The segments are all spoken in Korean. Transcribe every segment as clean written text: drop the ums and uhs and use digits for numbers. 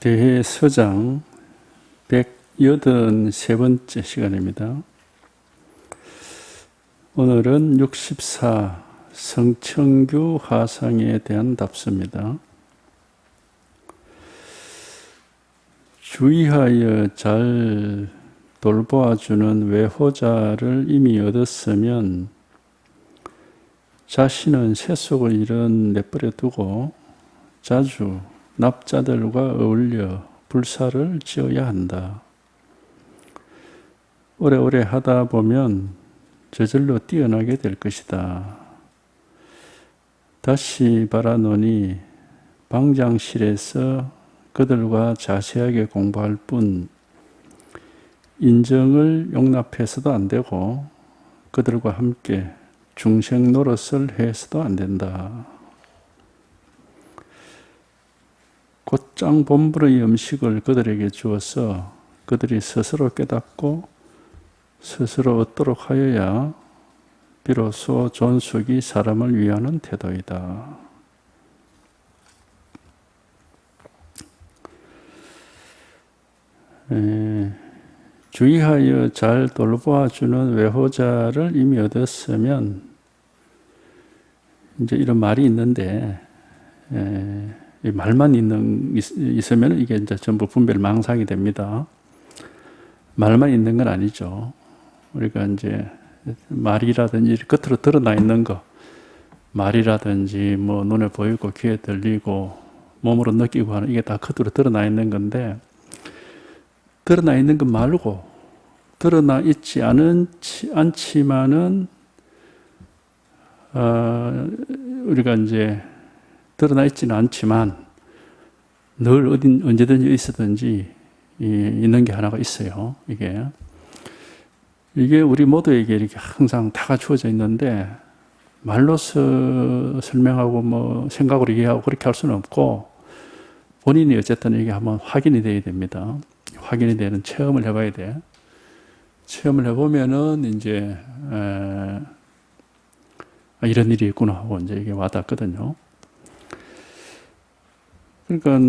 대해서장 183번째 시간입니다. 오늘은 64 성청규 화상에 대한 답습니다. 주의하여 잘 돌보아주는 외호자를 이미 얻었으면 자신은 세속을 일은 내버려 두고 자주 납자들과 어울려 불사를 지어야 한다. 오래오래 하다 보면 저절로 뛰어나게 될 것이다. 다시 바라노니 방장실에서 그들과 자세하게 공부할 뿐 인정을 용납해서도 안 되고 그들과 함께 중생 노릇을 해서도 안 된다. 곧장 본불의 음식을 그들에게 주어서 그들이 스스로 깨닫고 스스로 얻도록 하여야 비로소 존속이 사람을 위하는 태도이다. 주의하여 잘 돌보아주는 외호자를 이미 얻었으면 이제 이런 말이 있는데 말만 있으면 이게 이제 전부 분별망상이 됩니다. 말만 있는 건 아니죠. 우리가 이제 말이라든지 겉으로 드러나 있는 거, 말이라든지 뭐 눈에 보이고 귀에 들리고 몸으로 느끼고 하는 이게 다 겉으로 드러나 있는 건데, 드러나 있는 것 말고 드러나 있지 않지만은 우리가 이제 드러나 있지는 않지만 늘 언제든지 있었든지 있는 게 하나가 있어요. 이게 우리 모두에게 이렇게 항상 다 갖추어져 있는데 말로서 설명하고 뭐 생각으로 이해하고 그렇게 할 수는 없고 본인이 어쨌든 이게 한번 확인이 돼야 됩니다. 확인이 되는 체험을 해봐야 돼. 체험을 해보면은 이제 이런 일이 있구나 하고 이제 이게 와닿거든요. 그러니까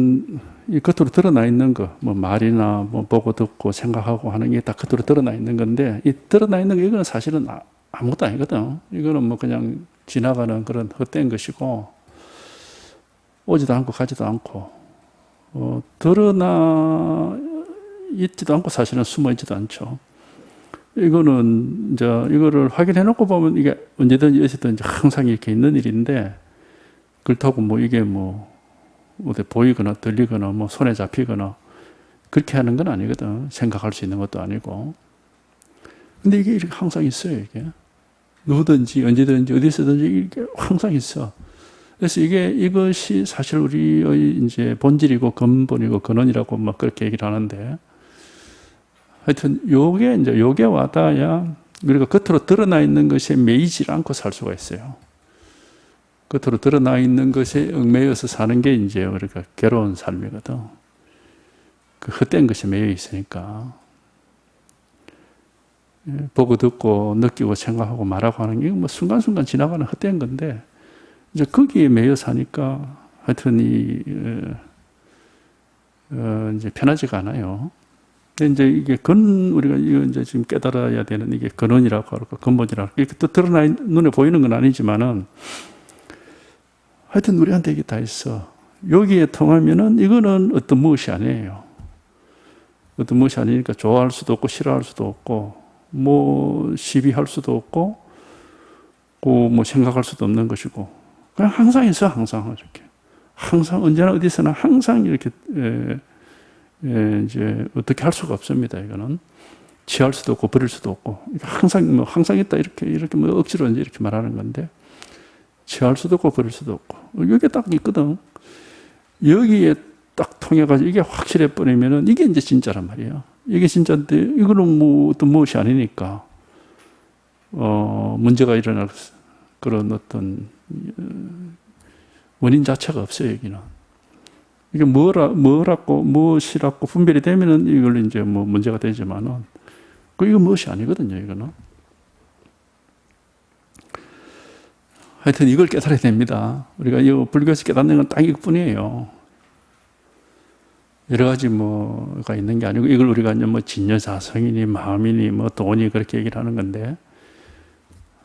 이 겉으로 드러나 있는 거, 뭐 말이나 뭐 보고 듣고 생각하고 하는 게 다 겉으로 드러나 있는 건데, 이 드러나 있는 거 이거는 사실은 아무것도 아니거든. 이거는 뭐 그냥 지나가는 그런 헛된 것이고 오지도 않고 가지도 않고 드러나 있지도 않고 사실은 숨어 있지도 않죠. 이거는 이제 이거를 확인해 놓고 보면 이게 언제든지 어디서든지 항상 이렇게 있는 일인데, 그렇다고 뭐 이게 뭐 어디 보이거나 들리거나 뭐 손에 잡히거나 그렇게 하는 건 아니거든. 생각할 수 있는 것도 아니고. 근데 이게 이렇게 항상 있어요. 이게 누구든지 언제든지 어디서든지 이게 항상 있어. 그래서 이것이 사실 우리의 이제 본질이고 근본이고 근원이라고 막 그렇게 얘기를 하는데, 하여튼 요게 와닿아야 우리가 겉으로 드러나 있는 것에 매이지 않고 살 수가 있어요. 겉으로 드러나 있는 것에 얽매여서 사는 게 이제 우리가 괴로운 삶이거든. 그 헛된 것에 매여 있으니까. 보고 듣고 느끼고 생각하고 말하고 하는 게 뭐 순간순간 지나가는 헛된 건데, 이제 거기에 매여 사니까 하여튼 이제 편하지가 않아요. 근데 이제 이게 우리가 이제 지금 깨달아야 되는 이게 근원이라고 할까, 근본이라고 할까, 이렇게 또 드러나 눈에 보이는 건 아니지만은 하여튼 우리한테 이게 다 있어. 여기에 통하면은 이거는 어떤 무엇이 아니에요. 어떤 무엇이 아니니까 좋아할 수도 없고 싫어할 수도 없고 뭐 시비할 수도 없고 뭐 생각할 수도 없는 것이고 그냥 항상 있어. 항상 이렇게 항상 언제나 어디서나 항상 이렇게 이제 어떻게 할 수가 없습니다. 이거는 취할 수도 없고 버릴 수도 없고 항상 있다 이렇게 뭐 억지로 이제 이렇게 말하는 건데, 취할 수도 없고 버릴 수도 없고 여기에 딱 있거든. 여기에 딱 통해가지고 이게 확실해 버리면은 이게 이제 진짜란 말이야. 이게 진짜인데 이거는 뭐 어떤 무엇이 아니니까 문제가 일어날 그런 어떤 원인 자체가 없어요. 여기는 이게 뭐라고 무엇이라고 분별이 되면은 이걸 이제 뭐 문제가 되지만은 이거 무엇이 아니거든요. 이거는. 하여튼 이걸 깨달아야 됩니다. 우리가 이 불교에서 깨닫는 건 딱 이것뿐이에요. 여러 가지 뭐가 있는 게 아니고 이걸 우리가 이제 뭐 진여자성이니 마음이니 뭐 돈이 그렇게 얘기를 하는 건데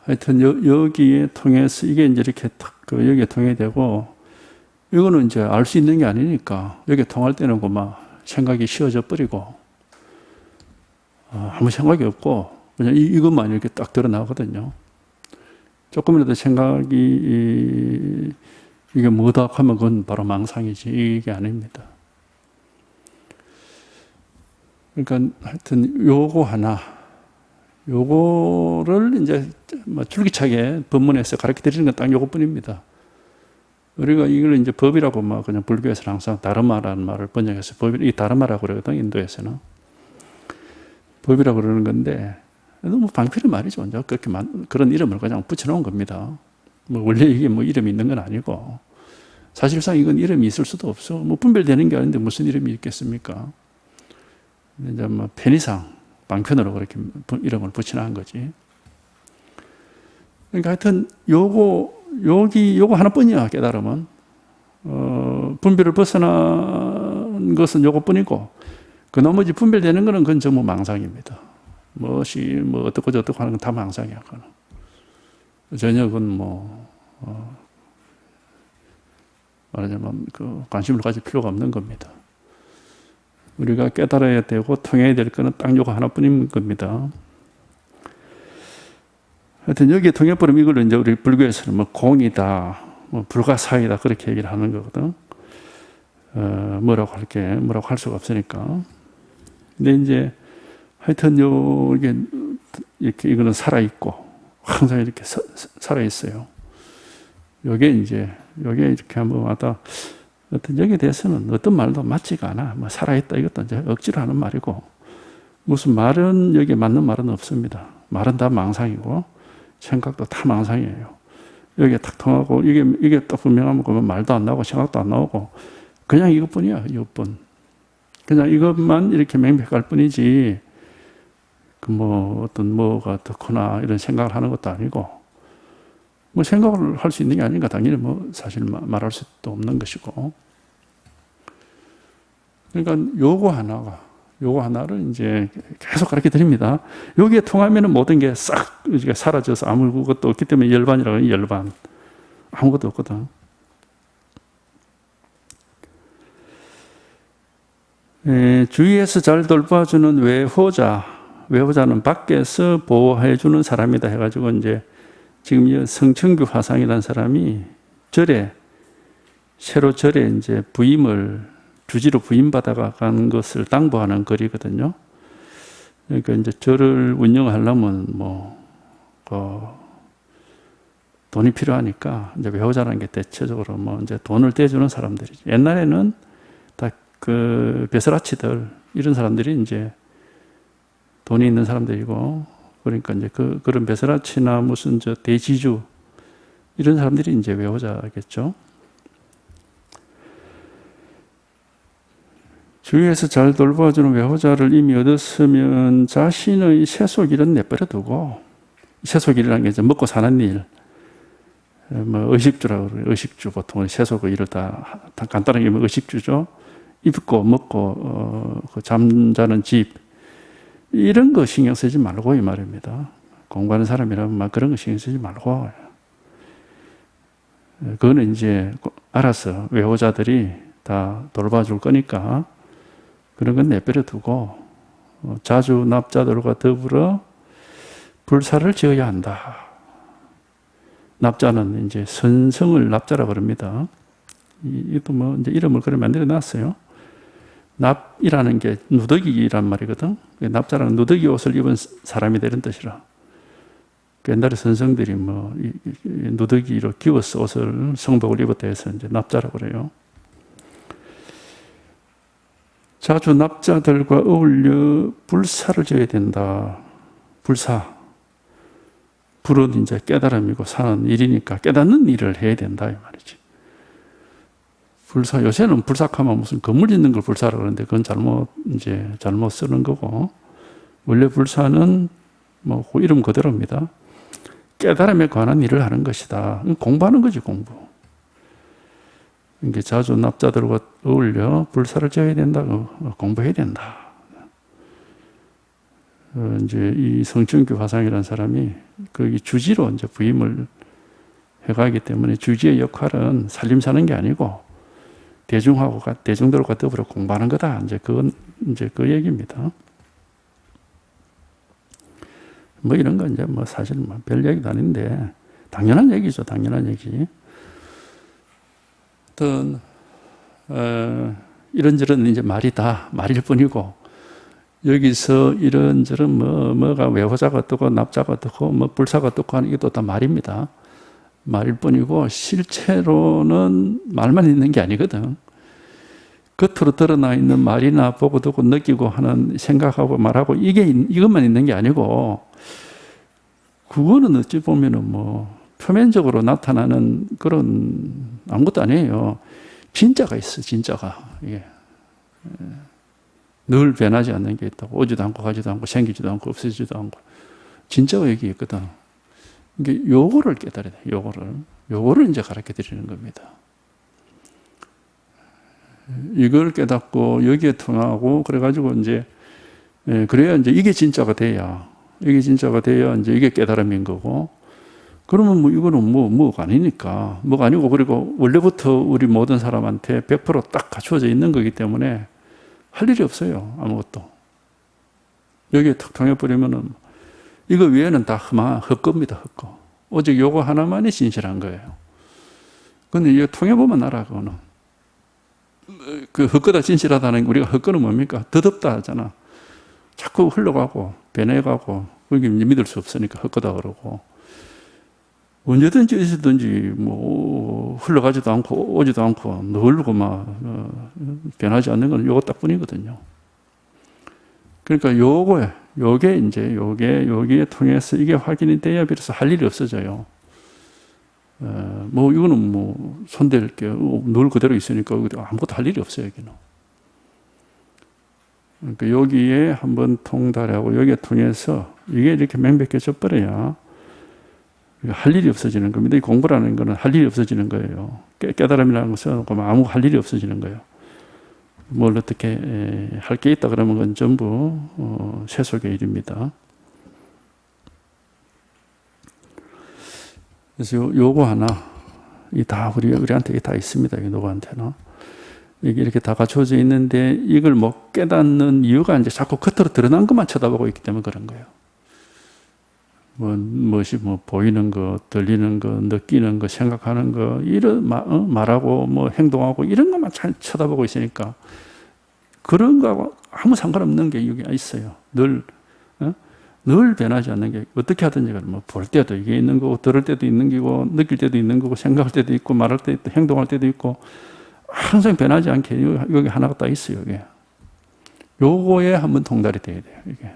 하여튼 여기에 통해서 이게 이제 이렇게 탁 여기에 통해 되고 이거는 이제 알 수 있는 게 아니니까 여기에 통할 때는 막 생각이 쉬워져 버리고 아무 생각이 없고 그냥 이것만 이렇게 딱 드러나거든요. 조금이라도 생각이 이게 뭐다 하면 그건 바로 망상이지 이게 아닙니다. 그러니까 하여튼 요거 하나, 요거를 이제 뭐 줄기차게 법문에서 가르쳐 드리는 건 딱 요것뿐입니다. 우리가 이걸 이제 법이라고 막 그냥 불교에서는 항상 다르마라는 말을 번역해서 이 다르마라고 그러거든, 인도에서는. 법이라고 그러는 건데, 너무 방패는 말이죠. 그렇게 그런 이름을 그냥 붙여놓은 겁니다. 뭐 원래 이게 뭐 이름이 있는 건 아니고, 사실상 이건 이름이 있을 수도 없어. 뭐 분별되는 게 아닌데 무슨 이름이 있겠습니까? 이제 뭐 편의상 방편으로 그렇게 이름을 붙여놓은 거지. 그러니까 하여튼 요거 하나뿐이야, 깨달음은. 분별을 벗어난 것은 요것뿐이고, 그 나머지 분별되는 거는 그건 전부 망상입니다. 무엇이 뭐 어떻고 저떻고 하는 건 다 망상이야. 그건. 전혀 그건 말하자면 관심을 가질 필요가 없는 겁니다. 우리가 깨달아야 되고 통해야 될 거는 딱 요거 하나뿐인 겁니다. 하여튼 여기에 통해버리면 이걸 이제 우리 불교에서는 뭐 공이다, 뭐 불가사의다 그렇게 얘기를 하는 거거든. 뭐라고 할 수가 없으니까. 근데 이제 하여튼 이렇게 이거는 살아있고 항상 이렇게 살아있어요. 요게 이렇게 한번 왔다. 어떤 여기에 대해서는 어떤 말도 맞지가 않아. 뭐 살아있다 이것도 이제 억지로 하는 말이고 무슨 말은 여기에 맞는 말은 없습니다. 말은 다 망상이고 생각도 다 망상이에요. 여기에 탁 통하고 이게 딱 분명하면 그러면 말도 안 나오고 생각도 안 나오고 그냥 이것뿐이야. 이것뿐. 그냥 이것만 이렇게 명백할 뿐이지 어떤 뭐가 더 이런 생각을 하는 것도 아니고 뭐 생각을 할 수 있는 게 아닌가 당연히 뭐 사실 말할 수도 없는 것이고 그러니까 요거 하나를 이제 계속 가르쳐 드립니다. 여기에 통하면 모든 게 싹 사라져서 아무것도 없기 때문에 열반이라고 해요. 열반. 아무것도 없거든. 주위에서 잘 돌봐주는 외호자는 밖에서 보호해주는 사람이다 해가지고 이제 지금 성청규 화상이라는 사람이 새로 절에 이제 주지로 부임받아간 것을 당부하는 글이거든요. 그러니까 이제 절을 운영하려면 돈이 필요하니까 이제 외호자라는 게 대체적으로 이제 돈을 떼주는 사람들이죠. 옛날에는 다 벼슬아치들 이런 사람들이 이제 돈이 있는 사람들이고 그러니까 이제 그런 벼슬아치나 무슨 대지주 이런 사람들이 이제 외호자겠죠. 주위에서 잘 돌봐주는 외호자를 이미 얻었으면 자신의 세속일은 내버려 두고 세속일이라는 게 이제 먹고 사는 일, 의식주라고 그래요. 의식주 보통은 세속의 일을 다 간단하게 의식주죠. 입고 먹고 잠자는 집 이런 거 신경 쓰지 말고 이 말입니다. 공부하는 사람이라면 그런 거 신경 쓰지 말고 그거는 이제 알아서 외호자들이 다 돌봐줄 거니까 그런 건 내버려 두고 자주 납자들과 더불어 불사를 지어야 한다. 납자는 이제 선성을 납자라고 그럽니다. 이것도 이제 이름을 그래 만들어 놨어요. 납이라는 게 누더기란 말이거든. 납자라는 누더기 옷을 입은 사람이 되는 뜻이라. 옛날에 선성들이 누더기로 기워서 옷을 성복을 입었다 해서 이제 납자라고 그래요. 자주 납자들과 어울려 불사를 지어야 된다. 불사. 불은 이제 깨달음이고 사는 일이니까 깨닫는 일을 해야 된다 이 말이지. 불사 요새는 불사하면 무슨 건물 짓는 걸 불사라고 그러는데 그건 잘못 쓰는 거고 원래 불사는 그 이름 그대로입니다. 깨달음에 관한 일을 하는 것이다. 공부하는 거지 공부. 이게 자주 납자들과 어울려 불사를 지어야 된다, 공부해야 된다. 이제 이 성춘교 화상이라는 사람이 거기 주지로 이제 부임을 해가기 때문에 주지의 역할은 살림 사는 게 아니고 대중들과 더불어 공부하는 거다. 이제 그건 이제 그 얘기입니다. 뭐 이런 건 이제 뭐 사실 뭐 별 얘기도 아닌데 당연한 얘기죠. 당연한 얘기. 어떤 이런저런 이제 말이다. 말일 뿐이고 여기서 이런저런 뭐가 외호자가 어떻고 납자가 어떻고 뭐 불사가 어떻고 하는 게 또 다 말입니다. 말일 뿐이고 실체로는 말만 있는 게 아니거든. 겉으로 드러나 있는 말이나 보고 듣고 느끼고 하는 생각하고 말하고 이것만 있는 게 아니고 그거는 어찌 보면은 뭐 표면적으로 나타나는 그런 아무것도 아니에요. 진짜가 있어, 진짜가. 이게 늘 변하지 않는 게 있다고. 오지도 않고 가지도 않고 생기지도 않고 없어지지도 않고 진짜가 여기 있거든. 이게 요거를 깨달아야 돼. 요거를 이제 가르쳐 드리는 겁니다. 이걸 깨닫고 여기에 통하고 그래가지고 이제 그래야 이제 이게 진짜가 돼야 이제 이게 깨달음인 거고. 그러면 뭐 이거는 뭐가 아니니까 뭐가 아니고 그리고 원래부터 우리 모든 사람한테 100%딱 갖추어져 있는 거기 때문에 할 일이 없어요. 아무것도. 여기에 턱 통해버리면은 이거 위에는 다 헛겁니다. 헛거. 오직 요거 하나만이 진실한 거예요. 근데 이거 통해보면 알아. 그거는 그 헛거다 진실하다는 게 우리가 헛거는 뭡니까? 더덥다 하잖아. 자꾸 흘러가고 변해가고 그게 믿을 수 없으니까 헛거다 그러고 언제든지 어디든지 뭐 흘러가지도 않고 오지도 않고 늘고 막 변하지 않는 건 요거 딱 뿐이거든요. 그러니까 요게 이제 여기에 통해서 이게 확인이 돼야 비로소 할 일이 없어져요. 뭐 이거는 뭐 손댈 게 늘 그대로 있으니까 아무것도 할 일이 없어요. 여기는. 그러니까 여기에 한번 통달하고 여기에 통해서 이게 이렇게 명백해져 버려야 할 일이 없어지는 겁니다. 이 공부라는 거는 할 일이 없어지는 거예요. 깨달음이라는 것은 아무 할 일이 없어지는 거예요. 뭘 어떻게 할 게 있다 그러면 그건 전부 세속의 일입니다. 그래서 요거 하나 다 우리한테 다 있습니다. 누구한테나 이게 이렇게 다 갖춰져 있는데 이걸 못 깨닫는 이유가 이제 자꾸 겉으로 드러난 것만 쳐다보고 있기 때문에 그런 거예요. 무엇이 보이는 거, 들리는 거, 느끼는 거, 생각하는 거, 이런 말하고 행동하고 이런 것만 잘 쳐다보고 있으니까 그런 거하고 아무 상관없는 게 여기 있어요. 늘 변하지 않는 게 어떻게 하든지 볼 때도 이게 있는 거고, 들을 때도 있는 거고, 느낄 때도 있는 거고, 생각할 때도 있고, 말할 때도 있고, 행동할 때도 있고, 항상 변하지 않게 여기 하나가 딱 있어요. 여기. 요거에 한번 통달이 돼야 돼요. 이게.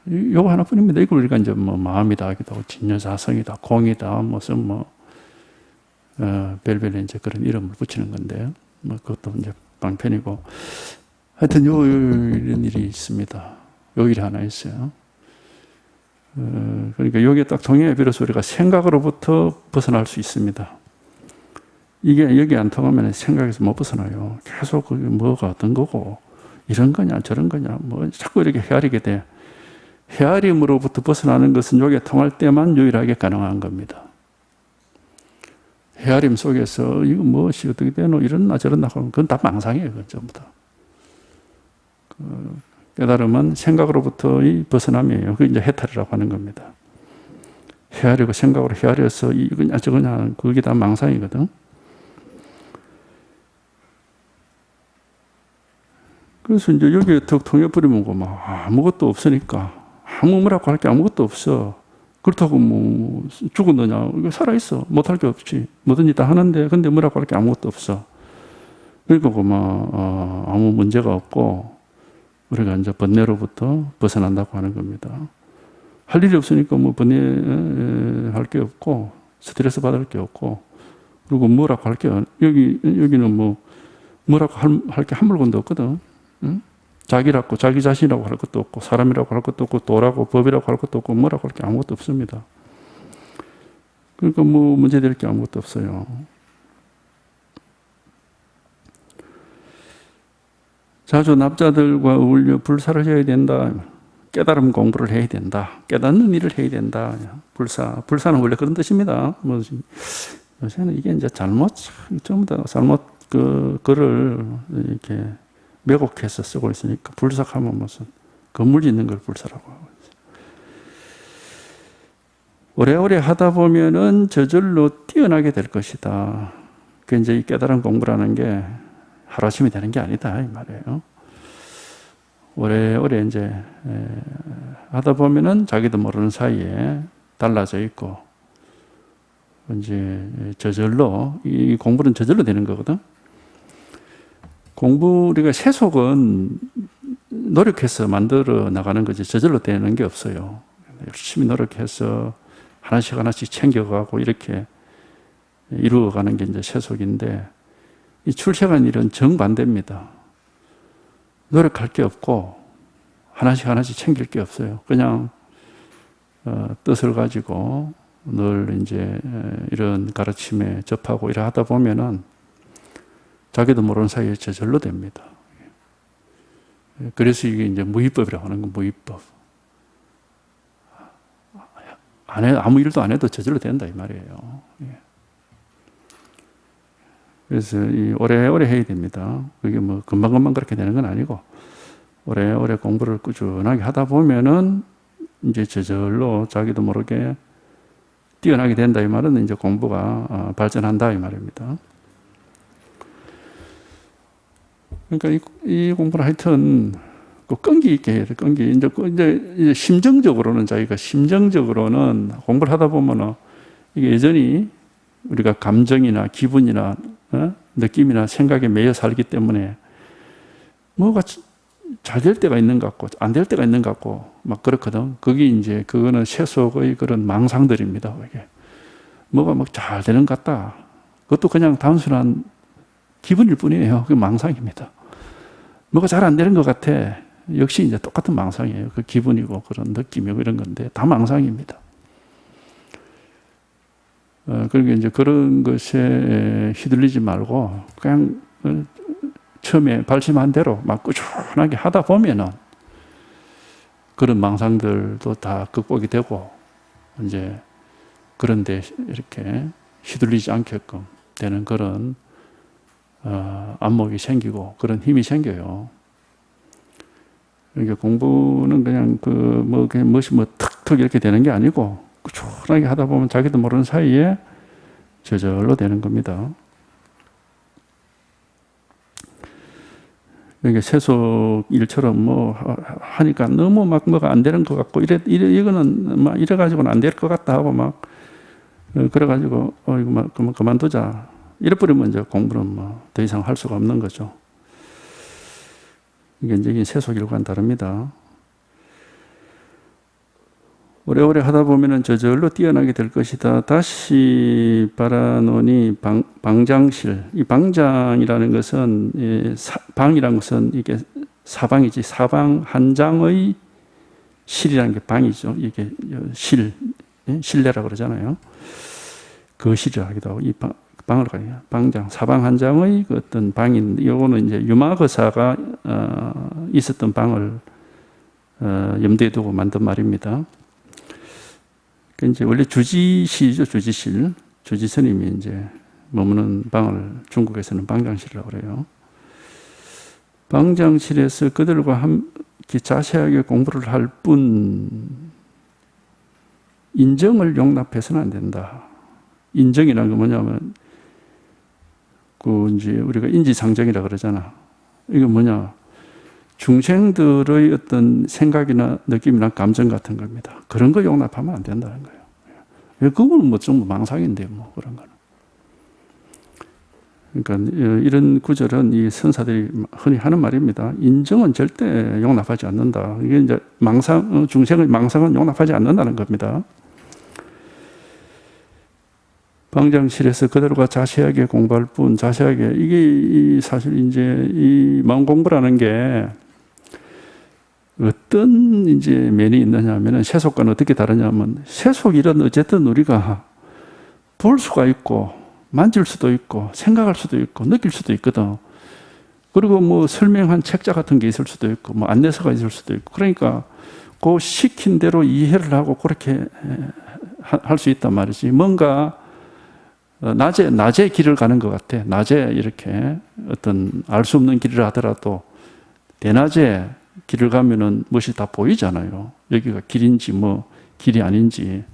요거 하나뿐입니다. 이걸 우리가 이제 마음이다 하기도 하고 진여사성이다, 공이다, 무슨 별별 이제 그런 이름을 붙이는 건데 그것도 이제 방편이고 하여튼 이런 일이 있습니다. 요 일이 하나 있어요. 그러니까 여기에 딱 통해 비로소 우리가 생각으로부터 벗어날 수 있습니다. 이게 여기 안 통하면 생각에서 못 벗어나요. 계속 그게 뭐가 어떤 거고, 이런 거냐, 저런 거냐, 자꾸 이렇게 헤아리게 돼. 헤아림으로부터 벗어나는 것은 여기에 통할 때만 유일하게 가능한 겁니다. 헤아림 속에서 이거 무엇이 어떻게 되노, 이런나 저런나 하면 그건 다 망상이에요. 그건 전부 다. 깨달음은 생각으로부터의 벗어남이에요. 그게 이제 해탈이라고 하는 겁니다. 헤아리고 생각으로 헤아려서 이거냐 저거냐, 그게 다 망상이거든. 그래서 이제 여기에 턱 통해버리면 아무것도 없으니까 아무 뭐라고 할 게 아무것도 없어. 그렇다고 죽었느냐? 이거 살아있어. 못할 게 없지. 뭐든지 다 하는데 근데 뭐라고 할 게 아무것도 없어. 그러니까 아무 문제가 없고 우리가 이제 번뇌로부터 벗어난다고 하는 겁니다. 할 일이 없으니까 번뇌할 게 없고 스트레스 받을 게 없고 그리고 뭐라고 할 게 여기는 뭐라고 할 게 한 물건도 없거든. 응? 자기라고 자기 자신이라고 할 것도 없고 사람이라고 할 것도 없고 도라고 법이라고 할 것도 없고 뭐라고 할 게 아무것도 없습니다. 그러니까 뭐 문제될 게 아무것도 없어요. 자주 납자들과 어울려 불사를 해야 된다. 깨달음 공부를 해야 된다. 깨닫는 일을 해야 된다. 불사는 원래 그런 뜻입니다. 뭐 요새는 이게 이제 전부 다 잘못 그를 이렇게 왜곡해서 쓰고 있으니까 불사하면 무슨 건물 짓는 걸 불사라고 하고 있어요. 오래오래 하다 보면은 저절로 뛰어나게 될 것이다. 그 이제 이 깨달음 공부라는 게 하루아침에 되는 게 아니다 이 말이에요. 오래오래 이제 하다 보면은 자기도 모르는 사이에 달라져 있고 이제 저절로 이 공부는 저절로 되는 거거든. 공부 우리가 세속은 노력해서 만들어 나가는 거지 저절로 되는 게 없어요. 열심히 노력해서 하나씩 하나씩 챙겨가고 이렇게 이루어가는 게 이제 세속인데 이 출세한 일은 정반대입니다. 노력할 게 없고 하나씩 하나씩 챙길 게 없어요. 그냥 뜻을 가지고 늘 이제 이런 가르침에 접하고 이래 하다 보면은 자기도 모르는 사이에 저절로 됩니다. 그래서 이게 이제 무위법이라고 하는 건 무위법. 아무 일도 안 해도 저절로 된다 이 말이에요. 그래서 이 오래오래 해야 됩니다. 그게 뭐 금방금방 그렇게 되는 건 아니고 오래오래 공부를 꾸준하게 하다 보면은 이제 저절로 자기도 모르게 뛰어나게 된다 이 말은 이제 공부가 발전한다 이 말입니다. 그러니까 이 공부는 하여튼 끈기 있게 해야 돼. 끈기. 이제 심정적으로는 자기가 심정적으로는 공부를 하다 보면은 이게 여전히 우리가 감정이나 기분이나 느낌이나 생각에 매여 살기 때문에 뭐가 잘 될 때가 있는 것 같고 안 될 때가 있는 것 같고 막 그렇거든. 그거는 세속의 그런 망상들입니다. 이게 뭐가 막 잘 되는 것 같다. 그것도 그냥 단순한 기분일 뿐이에요. 그게 망상입니다. 뭐가 잘 안 되는 것 같아. 역시 이제 똑같은 망상이에요. 그 기분이고 그런 느낌이고 이런 건데 다 망상입니다. 그러니까 이제 그런 것에 휘둘리지 말고 그냥 처음에 발심한 대로 막 꾸준하게 하다 보면은 그런 망상들도 다 극복이 되고 이제 그런데 이렇게 휘둘리지 않게끔 되는 그런 안목이 생기고 그런 힘이 생겨요. 그러니까 공부는 그냥 무엇이 툭툭 이렇게 되는 게 아니고 꾸준하게 하다 보면 자기도 모르는 사이에 저절로 되는 겁니다. 그러니까 세속 일처럼 하니까 너무 막 뭐가 안 되는 것 같고 이거는 막 이래가지고는 안 될 것 같다 하고 막 그래가지고 이거 막 그만두자. 이래버리면 이제 공부는 더 이상 할 수가 없는 거죠. 이게 세속 일과는 다릅니다. 오래오래 하다 보면은 저절로 뛰어나게 될 것이다. 다시 바라노니 방장실. 이 방장이라는 것은 방이라는 것은 이게 사방이지. 사방 한 장의 실이라는 게 방이죠. 이게 실내라고 그러잖아요. 거실이라고 하기도 하고 이 방을 가요. 방장, 사방 한 장의 그 어떤 방인, 요거는 이제 유마거사가 있었던 방을 염두에 두고 만든 말입니다. 그 이제 원래 주지실이죠, 주지실. 주지스님이 이제 머무는 방을 중국에서는 방장실이라고 그래요. 방장실에서 그들과 함께 자세하게 공부를 할 뿐, 인정을 용납해서는 안 된다. 인정이라는 건 뭐냐면, 이제 우리가 인지상정이라고 그러잖아. 이게 뭐냐. 중생들의 어떤 생각이나 느낌이나 감정 같은 겁니다. 그런 거 용납하면 안 된다는 거예요. 그거는 전부 망상인데, 그런 거는. 그러니까 이런 구절은 이 선사들이 흔히 하는 말입니다. 인정은 절대 용납하지 않는다. 이게 이제 중생의 망상은 용납하지 않는다는 겁니다. 방장실에서 그들과 자세하게 공부할 뿐, 자세하게, 이게 사실 이제 이 마음 공부라는 게 어떤 이제 면이 있느냐 하면은 세속과는 어떻게 다르냐면 세속이란 어쨌든 우리가 볼 수가 있고 만질 수도 있고 생각할 수도 있고 느낄 수도 있거든. 그리고 뭐 설명한 책자 같은 게 있을 수도 있고 뭐 안내서가 있을 수도 있고 그러니까 그 시킨 대로 이해를 하고 그렇게 할 수 있단 말이지. 뭔가 낮에 길을 가는 것 같아. 낮에 이렇게 어떤 알 수 없는 길을 하더라도 대낮에 길을 가면은 무엇이 다 보이잖아요. 여기가 길인지 뭐 길이 아닌지.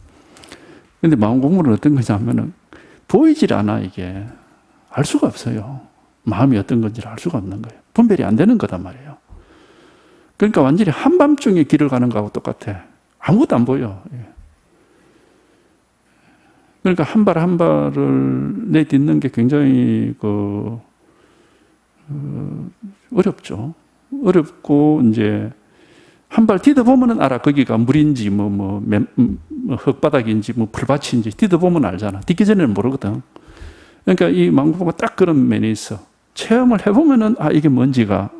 근데 마음 공부는 어떤 거냐면은 보이질 않아, 이게. 알 수가 없어요. 마음이 어떤 건지를 알 수가 없는 거예요. 분별이 안 되는 거단 말이에요. 그러니까 완전히 한밤중에 길을 가는 거하고 똑같아. 아무것도 안 보여. 그러니까 한 발 한 발을 내딛는 게 굉장히 어렵죠. 어렵고 이제 한 발 디뎌보면 알아. 거기가 물인지 흙바닥인지 풀밭인지 디뎌보면 알잖아. 딛기 전에는 모르거든. 그러니까 이 망고가 딱 그런 면이 있어. 체험을 해보면은 이게 뭔지가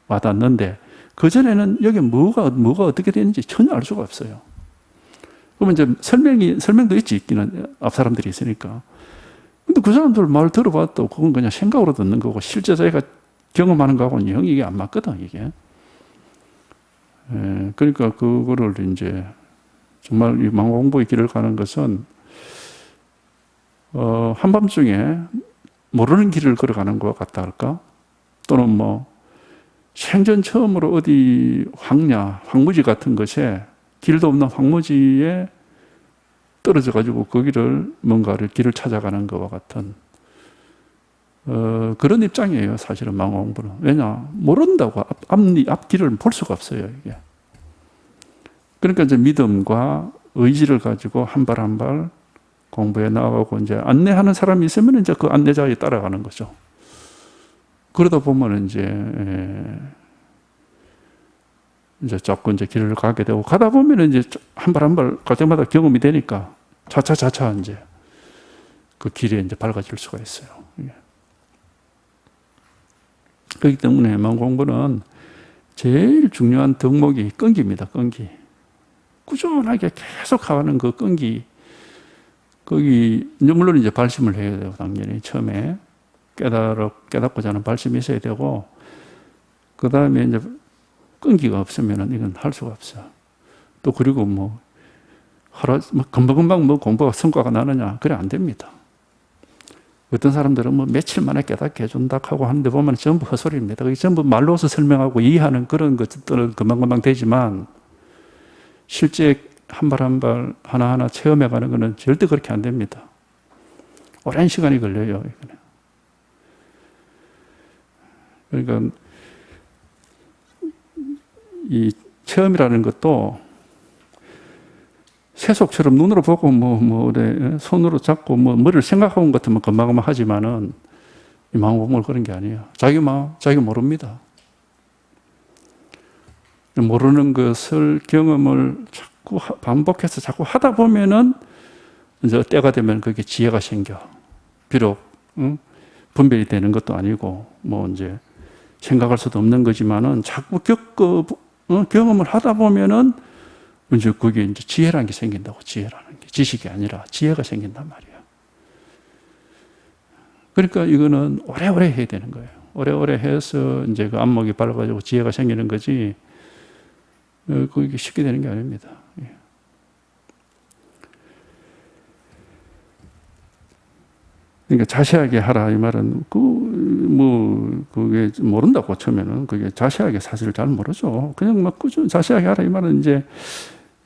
와닿는데 그전에는 여기 뭐가 어떻게 되는지 전혀 알 수가 없어요. 그러면 이제 설명도 있기는 앞 사람들이 있으니까. 근데 그 사람들 말 들어봐도 그건 그냥 생각으로 듣는 거고 실제 자기가 경험하는 거하고는 영 이게 안 맞거든, 이게. 그러니까 그거를 이제 정말 이 망고 공부의 길을 가는 것은 한밤중에 모르는 길을 걸어가는 것 같다 할까? 또는 뭐 생전 처음으로 어디 황무지 같은 것에 길도 없는 황무지에 떨어져 가지고 거기를 뭔가를 길을 찾아가는 것과 같은 그런 입장이에요, 사실은 망고 공부는. 왜냐? 모른다고 앞길을 볼 수가 없어요, 이게. 그러니까 이제 믿음과 의지를 가지고 한 발 한 발 공부해 나가고 이제 안내하는 사람이 있으면 이제 그 안내자에 따라가는 거죠. 그러다 보면 이제 자꾸 이제 길을 가게 되고 가다 보면 이제 한 발 한 발 갈 때마다 경험이 되니까 차차 이제 그 길에 이제 밝아질 수가 있어요. 그렇기 때문에 망고 공부는 제일 중요한 덕목이 끈기입니다. 끈기. 꾸준하게 계속 가는 그 끈기. 거기 물론 이제 발심을 해야 되고 당연히 처음에 깨닫고자 하는 발심이 있어야 되고 그 다음에 이제 끈기가 없으면은 이건 할 수가 없어. 또 그리고 금방금방 공부가 성과가 나느냐 그래 안 됩니다. 어떤 사람들은 며칠 만에 깨닫게 해준다 하고 하는데 보면 전부 헛소리입니다. 그게 전부 말로서 설명하고 이해하는 그런 것들은 금방금방 되지만 실제 한 발 한 발 하나하나 체험해가는 것은 절대 그렇게 안 됩니다. 오랜 시간이 걸려요. 그러니까 이 체험이라는 것도 세속처럼 눈으로 보고 손으로 잡고 머리를 생각하고 온 것 같으면 금방금방 하지만은 이 망고공부는 그런 게 아니에요. 자기 모릅니다. 모르는 것을 경험을 자꾸 반복해서 자꾸 하다 보면은 이제 때가 되면 그게 지혜가 생겨. 비록 분별이 되는 것도 아니고 이제 생각할 수도 없는 거지만은 자꾸 경험을 하다 보면은 이제 그게 이제 지혜라는 게 생긴다고. 지혜라는 게 지식이 아니라 지혜가 생긴단 말이에요. 그러니까 이거는 오래오래 해야 되는 거예요. 오래오래 해서 이제 그 안목이 밝아지고 지혜가 생기는 거지. 그게 쉽게 되는 게 아닙니다. 그러니까 자세하게 하라 이 말은 그게 모른다고 처음에는 그게 자세하게 사실 잘 모르죠. 그냥 꾸준히 자세하게 하라 이 말은 이제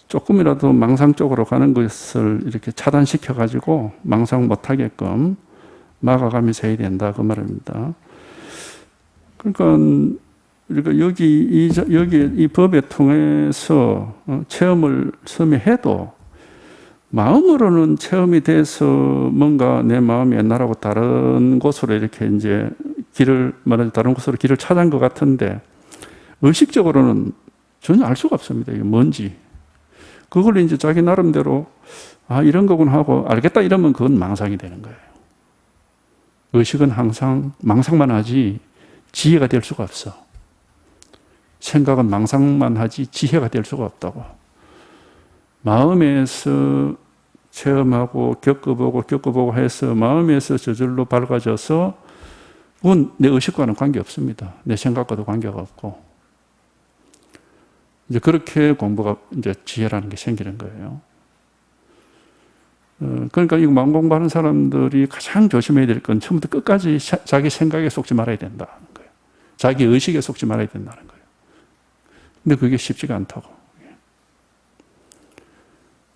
조금이라도 망상 쪽으로 가는 것을 이렇게 차단시켜 가지고 망상 못하게끔 막아가면서 해야 된다 그 말입니다. 그러니까 여기 이 법에 통해서 체험을 처음에 해도 마음으로는 체험이 돼서 뭔가 내 마음이 옛날하고 다른 곳으로 이렇게 이제 다른 곳으로 길을 찾은 것 같은데 의식적으로는 전혀 알 수가 없습니다. 이게 뭔지. 그걸 이제 자기 나름대로 이런 거구나 하고 알겠다 이러면 그건 망상이 되는 거예요. 의식은 항상 망상만 하지 지혜가 될 수가 없어. 생각은 망상만 하지 지혜가 될 수가 없다고. 마음에서 체험하고 겪어보고 해서 마음에서 저절로 밝아져서 그건 내 의식과는 관계 없습니다. 내 생각과도 관계가 없고 이제 그렇게 공부가 이제 지혜라는 게 생기는 거예요. 그러니까 이 마음 공부하는 사람들이 가장 조심해야 될 건 처음부터 끝까지 자기 생각에 속지 말아야 된다는 거예요. 자기 의식에 속지 말아야 된다는 거예요. 근데 그게 쉽지가 않다고.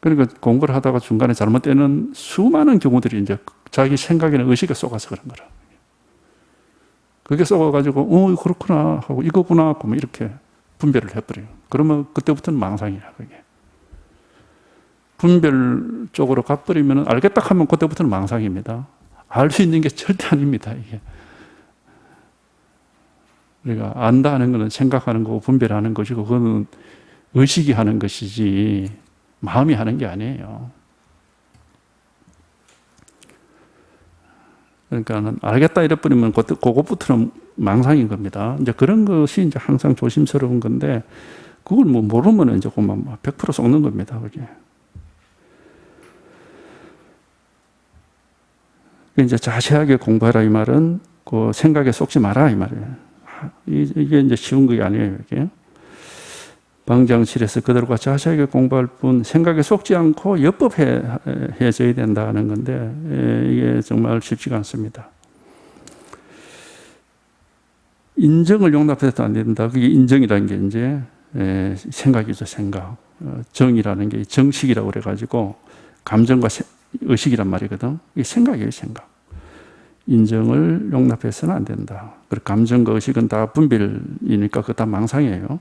그러니까 공부를 하다가 중간에 잘못되는 수많은 경우들이 이제 자기 생각이나 의식에 속아서 그런 거라. 그게 속아가지고, 그렇구나 하고 이거구나 하고 뭐 이렇게 분별을 해버려요. 그러면 그때부터는 망상이야, 그게. 분별 쪽으로 가버리면 알겠다 하면 그때부터는 망상입니다. 알 수 있는 게 절대 아닙니다, 이게. 우리가 안다 하는 것은 생각하는 거고 분별하는 것이고 그거는 의식이 하는 것이지 마음이 하는 게 아니에요. 그러니까 알겠다 이래버리면 그것부터는 망상인 겁니다. 이제 그런 것이 이제 항상 조심스러운 건데 그걸 뭐 모르면 이제 그만 100% 썩는 겁니다. 그게. 이제 자세하게 공부하라 이 말은 그 생각에 속지 마라 이 말이에요. 이게 이제 쉬운 게 아니에요. 이게. 방장실에서 그들과 자세하게 공부할 뿐 생각에 속지 않고 엽법해져야 된다는 건데 이게 정말 쉽지가 않습니다. 인정을 용납해서도 안 된다. 그게 인정이라는 게 이제 생각이죠. 생각. 정이라는 게 정식이라고 그래가지고 감정과 의식이란 말이거든. 이게 생각이에요. 생각. 인정을 용납해서는 안 된다. 그리고 감정과 의식은 다 분별이니까 그거 다 망상이에요.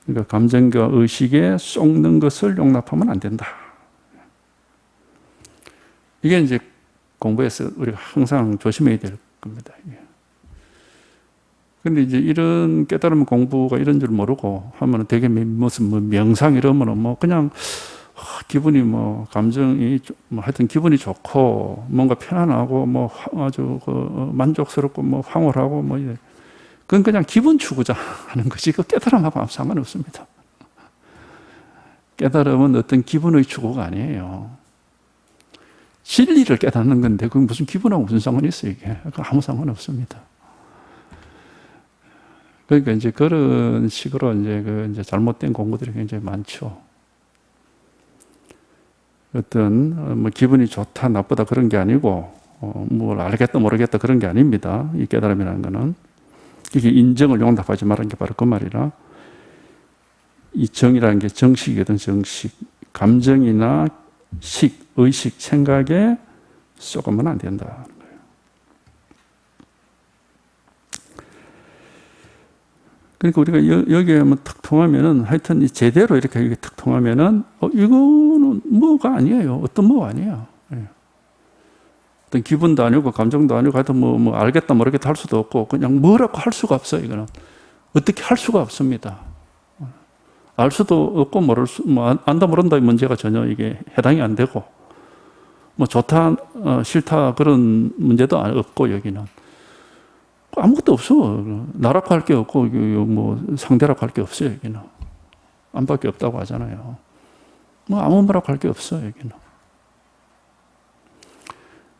그러니까 감정과 의식에 쏙는 것을 용납하면 안 된다. 이게 이제 공부에서 우리가 항상 조심해야 될 겁니다. 근데 이제 이런 깨달음 공부가 이런 줄 모르고 하면은 되게 무슨 뭐 명상 이러면은 뭐 그냥 기분이 뭐 감정이 뭐 하여튼 기분이 좋고 뭔가 편안하고 뭐 아주 만족스럽고 뭐 황홀하고 뭐 이래. 그건 그냥 기분 추구자 하는 것이 그 깨달음하고 아무 상관없습니다. 깨달음은 어떤 기분의 추구가 아니에요. 진리를 깨닫는 건데 그게 무슨 기분하고 무슨 상관이 있어요 이게. 아무 상관없습니다. 그러니까 이제 그런 식으로 이제 잘못된 공부들이 굉장히 많죠. 어떤 뭐 기분이 좋다 나쁘다 그런 게 아니고 뭘 알겠다 모르겠다 그런 게 아닙니다. 이 깨달음이라는 거는. 이게 인정을 용납하지 말라는 게 바로 그 말이라. 이 정이라는 게 정식이거든, 정식. 감정이나 의식, 생각에 쏘가면 안 된다. 그러니까 우리가 여기에 뭐 탁 통하면은 하여튼 제대로 이렇게 탁 통하면은 이거는 뭐가 아니에요. 어떤 뭐가 아니에요. 어떤 기분도 아니고 감정도 아니고 하여튼 뭐 알겠다 모르겠다 할 수도 없고 그냥 뭐라고 할 수가 없어요. 이거는 어떻게 할 수가 없습니다. 알 수도 없고 모를 수, 뭐 안다 모른다의 문제가 전혀 이게 해당이 안 되고 뭐 좋다 싫다 그런 문제도 없고 여기는 아무것도 없어. 나라고 할 게 없고 뭐 상대라고 할 게 없어요. 여기는 안밖에 없다고 하잖아요. 뭐 아무 말라고 할 게 없어 여기는.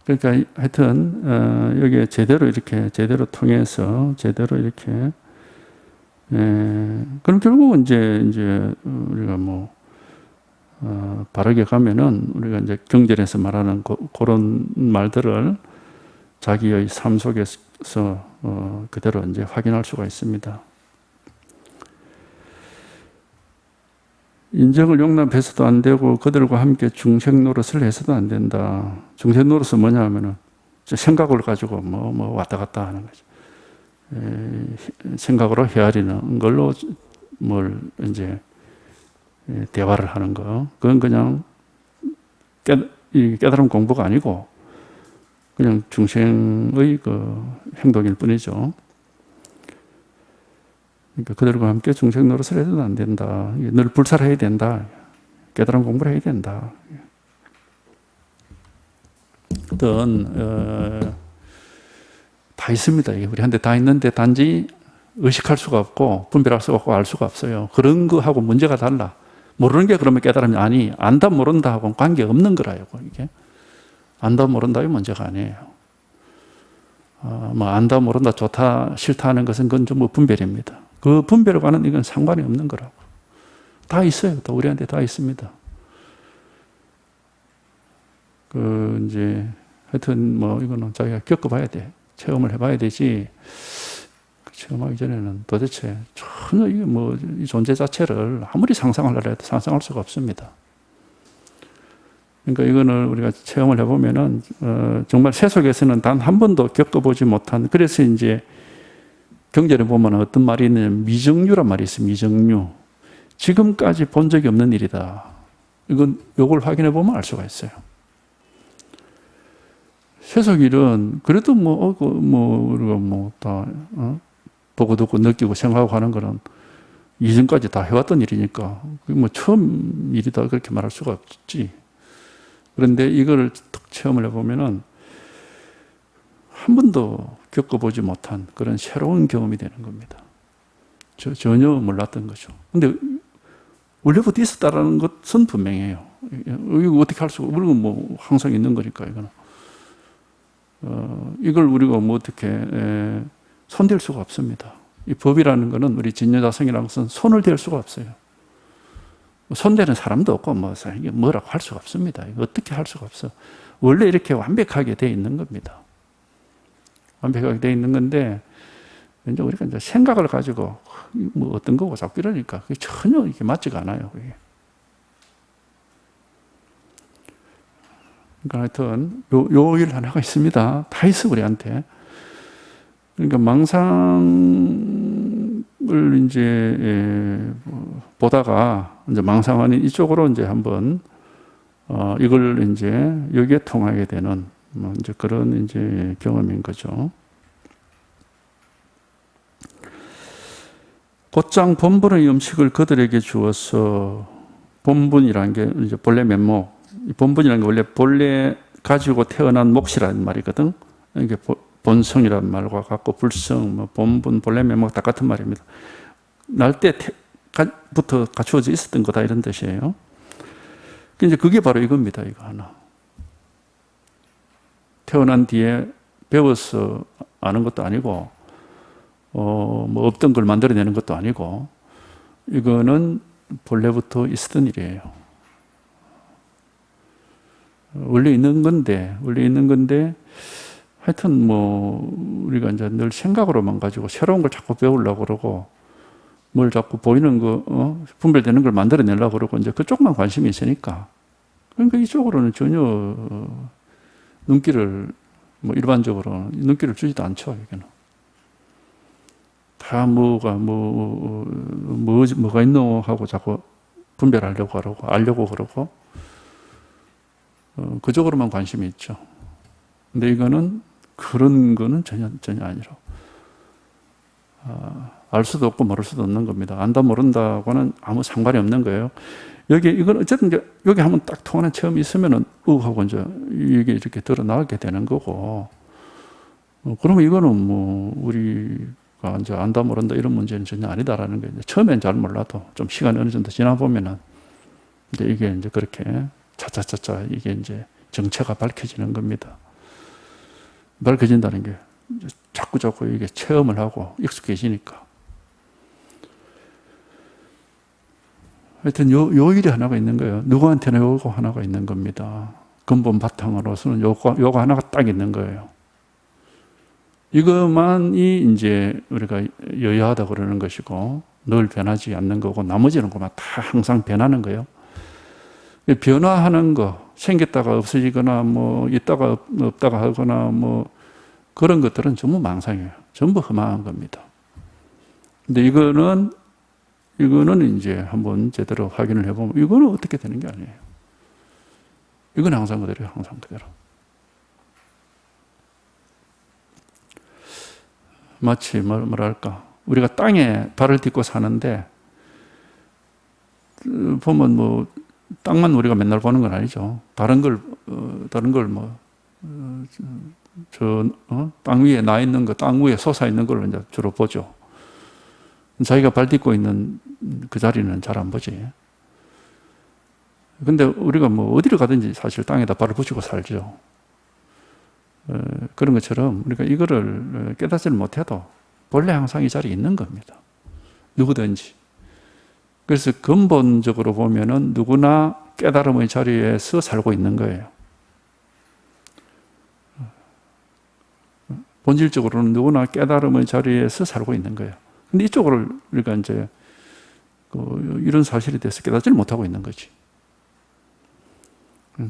그러니까 하여튼 여기에 제대로 통해서 제대로 이렇게 그럼 결국은 이제 우리가 뭐 바르게 가면은 우리가 이제 경전에서 말하는 그런 말들을 자기의 삶 속에서 그대로 이제 확인할 수가 있습니다. 인정을 용납해서도 안 되고 그들과 함께 중생 노릇을 해서도 안 된다. 중생 노릇은 뭐냐 하면은 생각을 가지고 뭐 왔다 갔다 하는 거죠. 생각으로 헤아리는 걸로 뭘 이제 대화를 하는 거. 그건 그냥 깨달음 공부가 아니고 그냥 중생의 그 행동일 뿐이죠. 그러니까 그들과 함께 중생 노릇을 해서는 안 된다. 늘 불살해야 된다. 깨달음 공부를 해야 된다. 어떤 다 있습니다. 이게 우리한테 다 있는데 단지 의식할 수가 없고 분별할 수가 없고 알 수가 없어요. 그런 거하고 문제가 달라. 모르는 게 그러면 깨달음이 아니, 안다 모른다 하고는 관계없는 거라요. 이게 안다 모른다의 문제가 아니에요. 뭐 안다 모른다 좋다 싫다 하는 것은 그건 좀 뭐 분별입니다. 그 분별과는 이건 상관이 없는 거라고. 다 있어요. 또 우리한테 다 있습니다. 이제 하여튼 뭐 이거는 자기가 겪어봐야 돼. 체험을 해봐야 되지. 체험하기 전에는 도대체 전혀 이게 뭐 이 존재 자체를 아무리 상상하려고 해도 상상할 수가 없습니다. 그러니까 이거는 우리가 체험을 해보면은 정말 세속에서는 단 한 번도 겪어보지 못한, 그래서 이제 경전에 보면 어떤 말이 있냐면 미정류란 말이 있어요. 미정류. 지금까지 본 적이 없는 일이다. 요걸 확인해 보면 알 수가 있어요. 세속 일은 그래도 우리가 다 보고 듣고 느끼고 생각하고 하는 거는 이전까지 다 해왔던 일이니까 뭐 처음 일이다 그렇게 말할 수가 없지. 그런데 이걸 딱 체험을 해보면은 한 번도 겪어보지 못한 그런 새로운 경험이 되는 겁니다. 전혀 몰랐던 거죠. 근데 원래부터 있었다라는 것은 분명해요. 이거 어떻게 할 수가, 우리가 뭐 항상 있는 거니까 이거는. 이걸 우리가 뭐 어떻게 손댈 수가 없습니다. 이 법이라는 것은 우리 진여자성이라는 것은 손을 댈 수가 없어요. 손대는 사람도 없고 이게 뭐라고 할 수가 없습니다. 이거 어떻게 할 수가 없어. 원래 이렇게 완벽하게 돼 있는 겁니다. 완벽하게 돼 있는 건데 이제 우리가 이제 생각을 가지고 뭐 어떤 거고 자꾸 이러니까 그게 전혀 이게 맞지가 않아요. 그게. 그러니까 하여튼 요 일 하나가 있습니다. 다 있어 우리한테. 그러니까 망상을 이제 보다가 이제 망상 아닌 이쪽으로 이제 한번 이걸 이제 여기에 통하게 되는 이제 그런 이제 경험인 거죠. 곧장 본분의 음식을 그들에게 주어서, 본분이라는 게 이제 본래 면목, 본분이라는 게 원래 본래 가지고 태어난 몫이라는 말이거든. 이게 본성이라는 말과 같고 불성, 뭐 본분, 본래 면목 다 같은 말입니다. 날 때부터 갖추어져 있었던 거다 이런 뜻이에요. 이제 그게 바로 이겁니다. 이거 하나. 태어난 뒤에 배워서 아는 것도 아니고, 뭐 없던 걸 만들어내는 것도 아니고, 이거는 본래부터 있었던 일이에요. 원래 있는 건데, 하여튼 뭐, 우리가 이제 늘 생각으로만 가지고 새로운 걸 자꾸 배우려고 그러고, 뭘 자꾸 보이는 거, 분별되는 걸 만들어내려고 그러고, 이제 그쪽만 관심이 있으니까. 그러니까 이쪽으로는 전혀 눈길을, 뭐 일반적으로 눈길을 주지도 않죠, 이게는. 다 뭐가 있노 하고 자꾸 분별하려고 하고, 알려고 그러고, 그쪽으로만 관심이 있죠. 근데 이거는 그런 거는 전혀 아니라. 알 수도 없고 모를 수도 없는 겁니다. 안다 모른다고는 아무 상관이 없는 거예요. 이건 어쨌든 여기 한번 딱 통하는 체험이 있으면은 하고 이제 이게 이렇게 드러나게 되는 거고. 그러면 이거는 뭐 우리가 이제 안다 모른다 이런 문제는 전혀 아니다라는 게, 처음엔 잘 몰라도 좀 시간이 어느 정도 지나 보면은 이제 이게 이제 그렇게 차차차차 이게 이제 정체가 밝혀지는 겁니다. 밝혀진다는 게 자꾸 이게 체험을 하고 익숙해지니까. 하여튼 요 일이 하나가 있는 거예요. 누구한테나 요거 하나가 있는 겁니다. 근본 바탕으로서는 요거 하나가 딱 있는 거예요. 이것만이 이제 우리가 여여하다 그러는 것이고, 늘 변하지 않는 거고, 나머지는 그만 다 항상 변하는 거예요. 변화하는 거, 생겼다가 없어지거나, 뭐, 있다가 없다가 하거나, 뭐, 그런 것들은 전부 망상이에요. 전부 허망한 겁니다. 근데 이거는 이제 한번 제대로 확인을 해보면, 이거는 어떻게 되는 게 아니에요. 이건 항상 그대로예요, 항상 그대로. 마치 뭐랄까, 우리가 땅에 발을 딛고 사는데, 보면 뭐, 땅만 우리가 맨날 보는 건 아니죠. 다른 걸 땅 위에 나 있는 거, 땅 위에 솟아 있는 걸 이제 주로 보죠. 자기가 발 딛고 있는 그 자리는 잘 안 보지. 근데 우리가 뭐 어디를 가든지 사실 땅에다 발을 붙이고 살죠. 그런 것처럼 우리가 이거를 깨닫지를 못해도 본래 항상 이 자리에 있는 겁니다. 누구든지. 그래서 근본적으로 보면은 누구나 깨달음의 자리에서 살고 있는 거예요. 본질적으로는 누구나 깨달음의 자리에서 살고 있는 거예요. 근데 이쪽을 우리가 이제 이런 사실에 대해서 깨닫지를 못하고 있는 거지.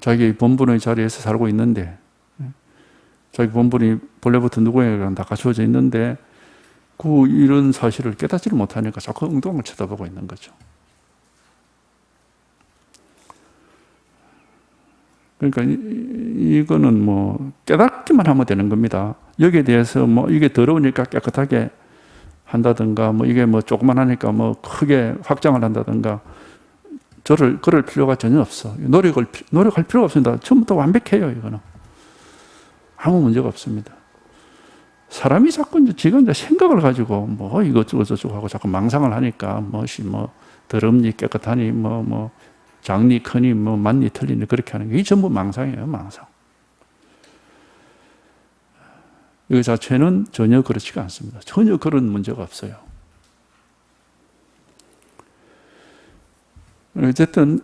자기 본분의 자리에서 살고 있는데, 자기 본분이 본래부터 누구에게나 다 갖추어져 있는데, 이런 사실을 깨닫지를 못하니까 자꾸 엉뚱한 걸 쳐다보고 있는 거죠. 그러니까 이거는 뭐 깨닫기만 하면 되는 겁니다. 여기에 대해서 뭐 이게 더러우니까 깨끗하게 한다든가, 뭐 이게 뭐 조그만 하니까 뭐 크게 확장을 한다든가, 그럴 필요가 전혀 없어. 노력할 필요가 없습니다. 처음부터 완벽해요, 이거는. 아무 문제가 없습니다. 사람이 자꾸 지가 이제 생각을 가지고 뭐 이것저것 저쩌고 하고 자꾸 망상을 하니까 뭐 더럽니 깨끗하니 뭐 작니 크니 뭐 맞니 틀리니 그렇게 하는 게 이 전부 망상이에요, 망상. 이 자체는 전혀 그렇지가 않습니다. 전혀 그런 문제가 없어요. 어쨌든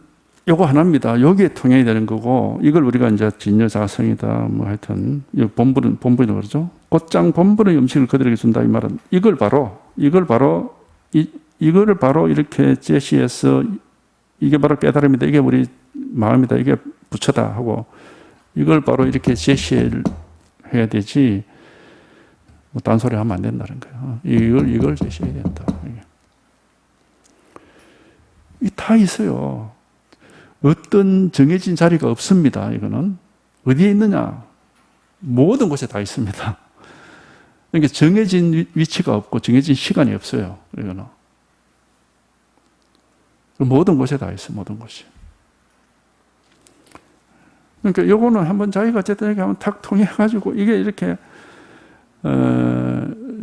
요거 하나입니다. 여기에 통해야 되는 거고, 이걸 우리가 이제 진여자성이다 뭐 하여튼 본분이라고 그러죠. 곧장 본분의 음식을 그들에게 준다 이 말은 이거를 바로 이렇게 제시해서 이게 바로 깨달음이다, 이게 우리 마음이다, 이게 부처다 하고 이걸 바로 이렇게 제시해야 되지, 뭐 딴소리 하면 안 된다는 거예요. 이걸 제시해야 된다. 이 다 있어요. 어떤 정해진 자리가 없습니다. 이거는 어디에 있느냐? 모든 곳에 다 있습니다. 그러니까 정해진 위치가 없고 정해진 시간이 없어요. 이거는 모든 곳에 다 있어요. 모든 곳이. 그러니까 요거는 한번 자기가 어쨌든 이렇게 한번 탁 통해가지고 이게 이렇게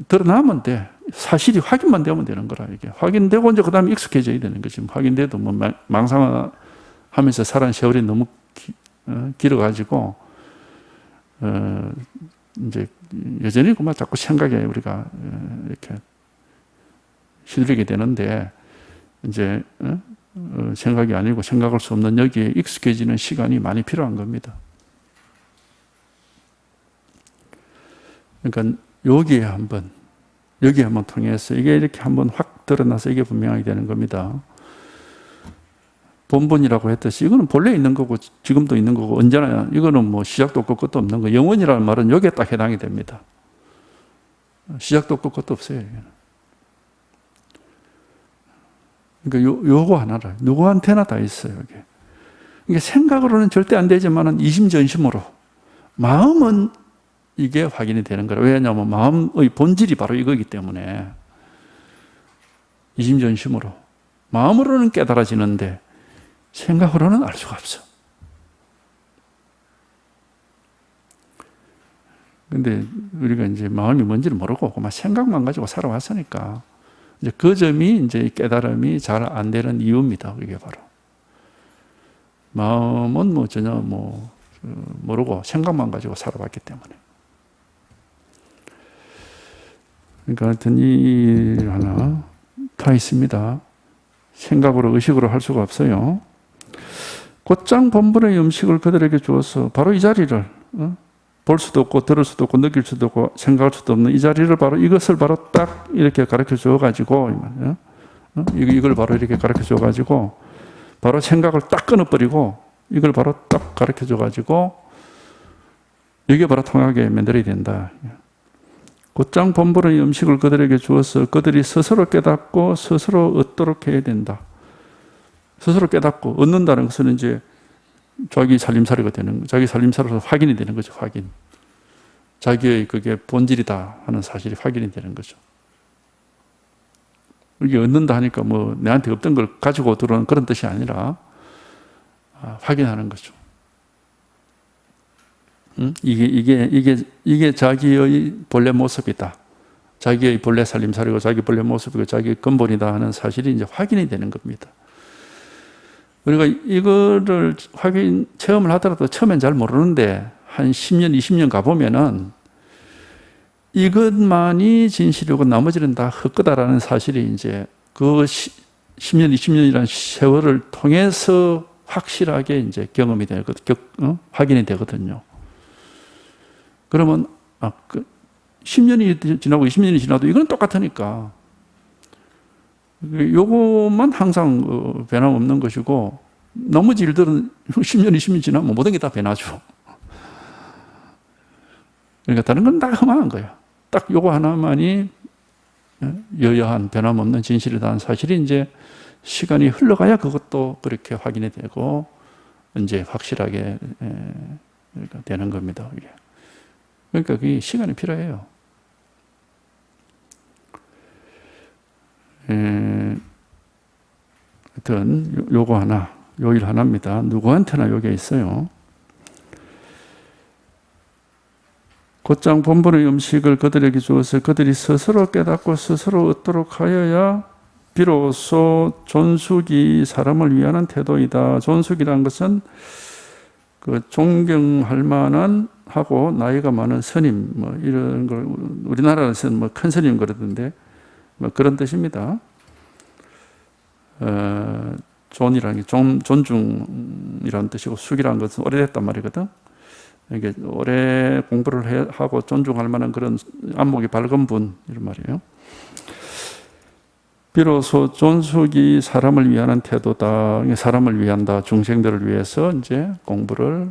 드러나면 돼. 사실이 확인만 되면 되는 거라. 이게 확인되고 이제 그 다음에 익숙해져야 되는 거지. 확인돼도 뭐 망상하면서 살아온 세월이 너무 길어가지고 이제 여전히 그만 자꾸 생각에 우리가 이렇게 휘둘리게 되는데, 이제 생각이 아니고 생각할 수 없는 여기에 익숙해지는 시간이 많이 필요한 겁니다. 그러니까 여기에 한번 통해서 이게 이렇게 한번 확 드러나서 이게 분명하게 되는 겁니다. 본분이라고 했듯이 이거는 본래 있는 거고 지금도 있는 거고 언제나 이거는 뭐 시작도 없고 끝도 없는 거. 영원이라는 말은 여기에 딱 해당이 됩니다. 시작도 없고 끝도 없어요. 그러니까 요거 하나를 누구한테나 다 있어요. 이게. 이게 생각으로는 절대 안 되지만은 이심전심으로 마음은 이게 확인이 되는 거라. 왜냐하면 마음의 본질이 바로 이거기 때문에 이심전심으로 마음으로는 깨달아지는데 생각으로는 알 수가 없어. 근데 우리가 이제 마음이 뭔지를 모르고 그만 생각만 가지고 살아왔으니까 이제 그 점이 이제 깨달음이 잘 안 되는 이유입니다. 이게 바로 마음은 뭐 전혀 모르고 생각만 가지고 살아왔기 때문에. 그러니까 하여튼 이 하나 다 있습니다. 생각으로 의식으로 할 수가 없어요. 곧장 본분의 음식을 그들에게 주어서 바로 이 자리를 볼 수도 없고 들을 수도 없고 느낄 수도 없고 생각할 수도 없는 이 자리를 바로 이것을 바로 딱 이렇게 가르쳐 줘가지고 이걸 바로 이렇게 가르쳐 줘가지고 바로 생각을 딱 끊어버리고 이걸 바로 딱 가르쳐 줘가지고 이게 바로 통하게 만들어야 된다. 곧장 본분의 음식을 그들에게 주어서 그들이 스스로 깨닫고 스스로 얻도록 해야 된다. 스스로 깨닫고 얻는다는 것은 이제 자기 살림살이가 되는, 자기 살림살이로서 확인이 되는 거죠. 확인. 자기의 그게 본질이다 하는 사실이 확인이 되는 거죠. 이게 얻는다 하니까 뭐 내한테 없던 걸 가지고 들어오는 그런 뜻이 아니라 확인하는 거죠. 이게 자기의 본래 모습이다. 자기의 본래 살림살이고 자기 본래 모습이고 자기의 근본이다 하는 사실이 이제 확인이 되는 겁니다. 우리가 이거를 체험을 하더라도 처음엔 잘 모르는데 한 10년, 20년 가보면은 이것만이 진실이고 나머지는 다 헛거다라는 사실이 이제 그 10년, 20년이라는 세월을 통해서 확실하게 이제 경험이 되거든요. 확인이 되거든요. 그러면, 10년이 지나고 20년이 지나도 이건 똑같으니까. 요것만 항상 변함없는 것이고, 나머지 일들은 10년, 20년 지나면 모든 게 다 변하죠. 그러니까 다른 건 다 허망한 거예요. 딱 요거 하나만이 여여한 변함없는 진실이라는 사실이 이제 시간이 흘러가야 그것도 그렇게 확인이 되고 이제 확실하게 되는 겁니다. 그러니까 그게 시간이 필요해요. 하여튼 요거 하나, 요 일 하나입니다. 누구한테나 요게 있어요. 곧장 본분의 음식을 그들에게 주어서 그들이 스스로 깨닫고 스스로 얻도록 하여야 비로소 존숙이 사람을 위하는 태도이다. 존숙이라는 것은 그 존경할 만한 하고 나이가 많은 스님 뭐 이런 걸 우리나라에서는 뭐 큰 스님 그러던데 뭐 그런 뜻입니다. 존이라는 게 존중이라는 뜻이고 숙이라는 것은 오래됐단 말이거든. 이게 오래 공부를 하고 존중할 만한 그런 안목이 밝은 분 이런 말이에요. 비로소 존숙이 사람을 위하는 태도다. 사람을 위한다. 중생들을 위해서 이제 공부를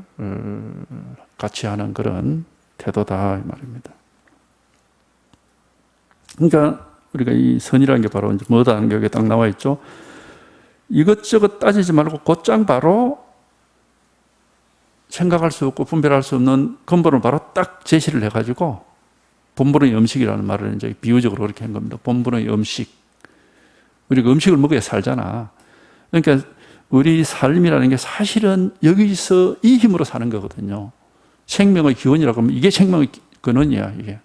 같이 하는 그런 태도다 이 말입니다. 그러니까 우리가 이 선이라는 게 바로 이제 뭐다 하는 게 여기 딱 나와 있죠. 이것저것 따지지 말고 곧장 바로 생각할 수 없고 분별할 수 없는 근본을 바로 딱 제시를 해가지고 본분의 음식이라는 말을 이제 비유적으로 그렇게 한 겁니다. 본분의 음식. 우리가 음식을 먹어야 살잖아. 그러니까 우리 삶이라는 게 사실은 여기서 이 힘으로 사는 거거든요. 생명의 기원이라고 하면 이게 생명의 근원이야, 이게.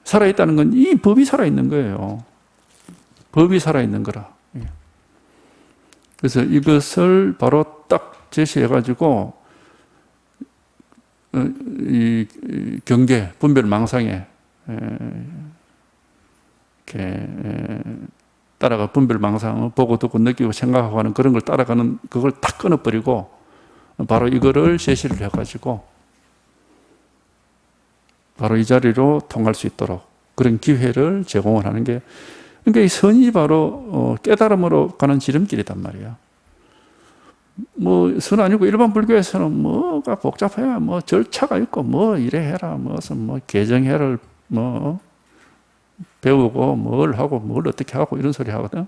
살아있다는 건 이 법이 살아있는 거예요. 법이 살아있는 거라. 그래서 이것을 바로 딱 제시해가지고 이 경계, 분별 망상에 이렇게 따라가 분별 망상을 보고 듣고 느끼고 생각하고 하는 그런 걸 따라가는 그걸 탁 끊어버리고 바로 이거를 제시를 해가지고 바로 이 자리로 통할 수 있도록 그런 기회를 제공을 하는 게 그러니까 이 선이 바로 깨달음으로 가는 지름길이단 말이야. 뭐 선 아니고 일반 불교에서는 뭐가 복잡해야 뭐 절차가 있고 뭐 이래 해라 무슨 뭐 개정해를 뭐 배우고 뭘 하고 뭘 어떻게 하고 이런 소리 하거든.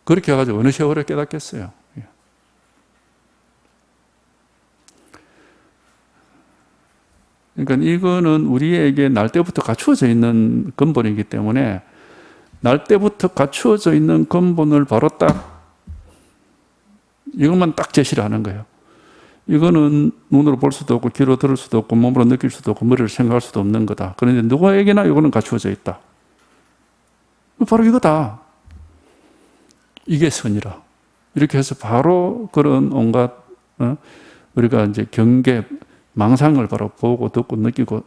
그렇게 해가지고 어느 세월에 깨닫겠어요. 그러니까 이거는 우리에게 날 때부터 갖추어져 있는 근본이기 때문에 날 때부터 갖추어져 있는 근본을 바로 딱 이것만 딱 제시를 하는 거예요. 이거는 눈으로 볼 수도 없고 귀로 들을 수도 없고 몸으로 느낄 수도 없고 머리로 생각할 수도 없는 거다. 그런데 누구에게나 이거는 갖추어져 있다. 바로 이거다. 이게 선이라. 이렇게 해서 바로 그런 온갖 우리가 이제 경계 망상을 바로 보고 듣고 느끼고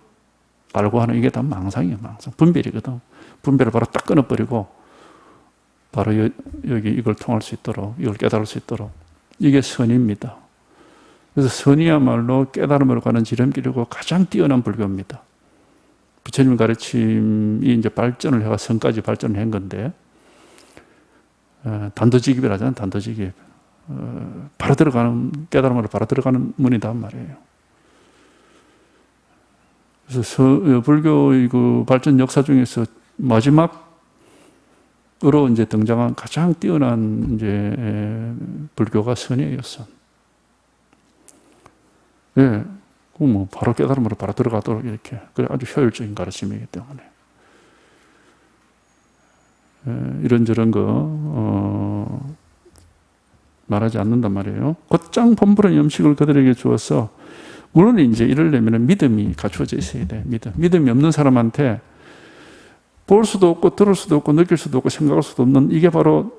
알고 하는 이게 다 망상이에요. 망상. 분별이거든. 분별을 바로 딱 끊어버리고 바로 여기 이걸 통할 수 있도록 이걸 깨달을 수 있도록 이게 선입니다. 그래서 선이야말로 깨달음으로 가는 지름길이고 가장 뛰어난 불교입니다. 부처님 가르침이 이제 발전을 해가 선까지 발전을 한 건데 단도직입이라 하잖아요. 단도직입. 바로 들어가는 깨달음으로 바로 들어가는 문이단 말이에요. 그래서 불교의 그 발전 역사 중에서 마지막으로 이제 등장한 가장 뛰어난 이제 불교가 선이에요, 선. 예, 그 뭐 바로 깨달음으로 바로 들어가도록 이렇게 그래 아주 효율적인 가르침이기 때문에 이런저런 거 말하지 않는단 말이에요. 곧장 본분의 음식을 그들에게 주어서 물론 이제 이러려면 믿음이 갖추어져 있어야 돼. 믿음이 없는 사람한테 볼 수도 없고 들을 수도 없고 느낄 수도 없고 생각할 수도 없는 이게 바로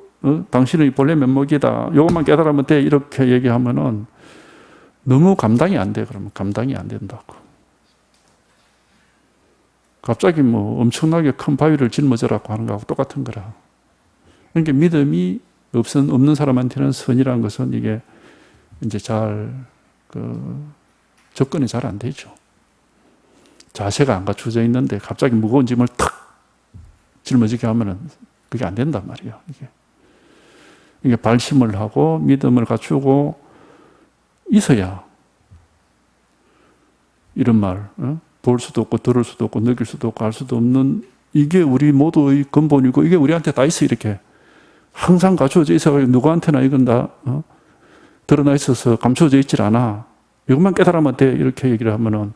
당신의 본래 면목이다. 요것만 깨달으면 돼. 이렇게 얘기하면은 너무 감당이 안 돼. 그러면 감당이 안 된다고. 갑자기 뭐 엄청나게 큰 바위를 짊어져라고 하는 거하고 똑같은 거라. 그러니까 믿음이 없는 사람한테는 선이라는 것은 이게 이제 접근이 잘 안 되죠. 자세가 안 갖춰져 있는데 갑자기 무거운 짐을 탁 짊어지게 하면은 그게 안 된단 말이에요. 이게 발심을 하고 믿음을 갖추고 있어야 이런 말, 볼 수도 없고 들을 수도 없고 느낄 수도 없고 알 수도 없는 이게 우리 모두의 근본이고 이게 우리한테 다 있어. 이렇게 항상 갖춰져 있어서 누구한테나 이건 다 드러나 있어서 감춰져 있질 않아. 이것만 깨달으면 돼. 이렇게 얘기를 하면은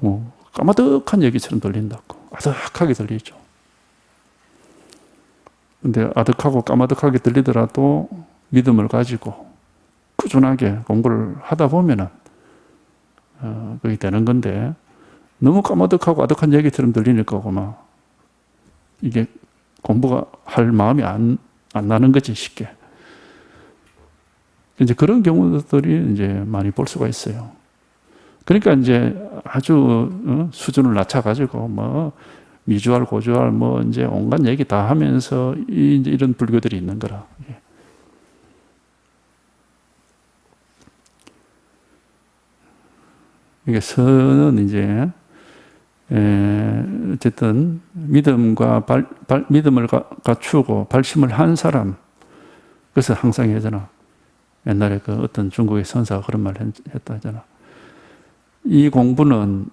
뭐 까마득한 얘기처럼 들린다고. 아득하게 들리죠. 근데 아득하고 까마득하게 들리더라도 믿음을 가지고 꾸준하게 공부를 하다 보면은 그게 되는 건데, 너무 까마득하고 아득한 얘기처럼 들리니까 막 이게 공부가 할 마음이 안 나는 거지, 쉽게. 이제 그런 경우들이 이제 많이 볼 수가 있어요. 그러니까 이제 아주 수준을 낮춰가지고 뭐 미주알, 고주알 뭐 이제 온갖 얘기 다 하면서 이제 이런 불교들이 있는 거라. 이게 선은 이제 어쨌든 믿음과 믿음을 갖추고 발심을 한 사람. 그래서 항상 예전에 옛날에 그 어떤 중국의 선사가 그런 말을 했다 하잖아. 이 공부는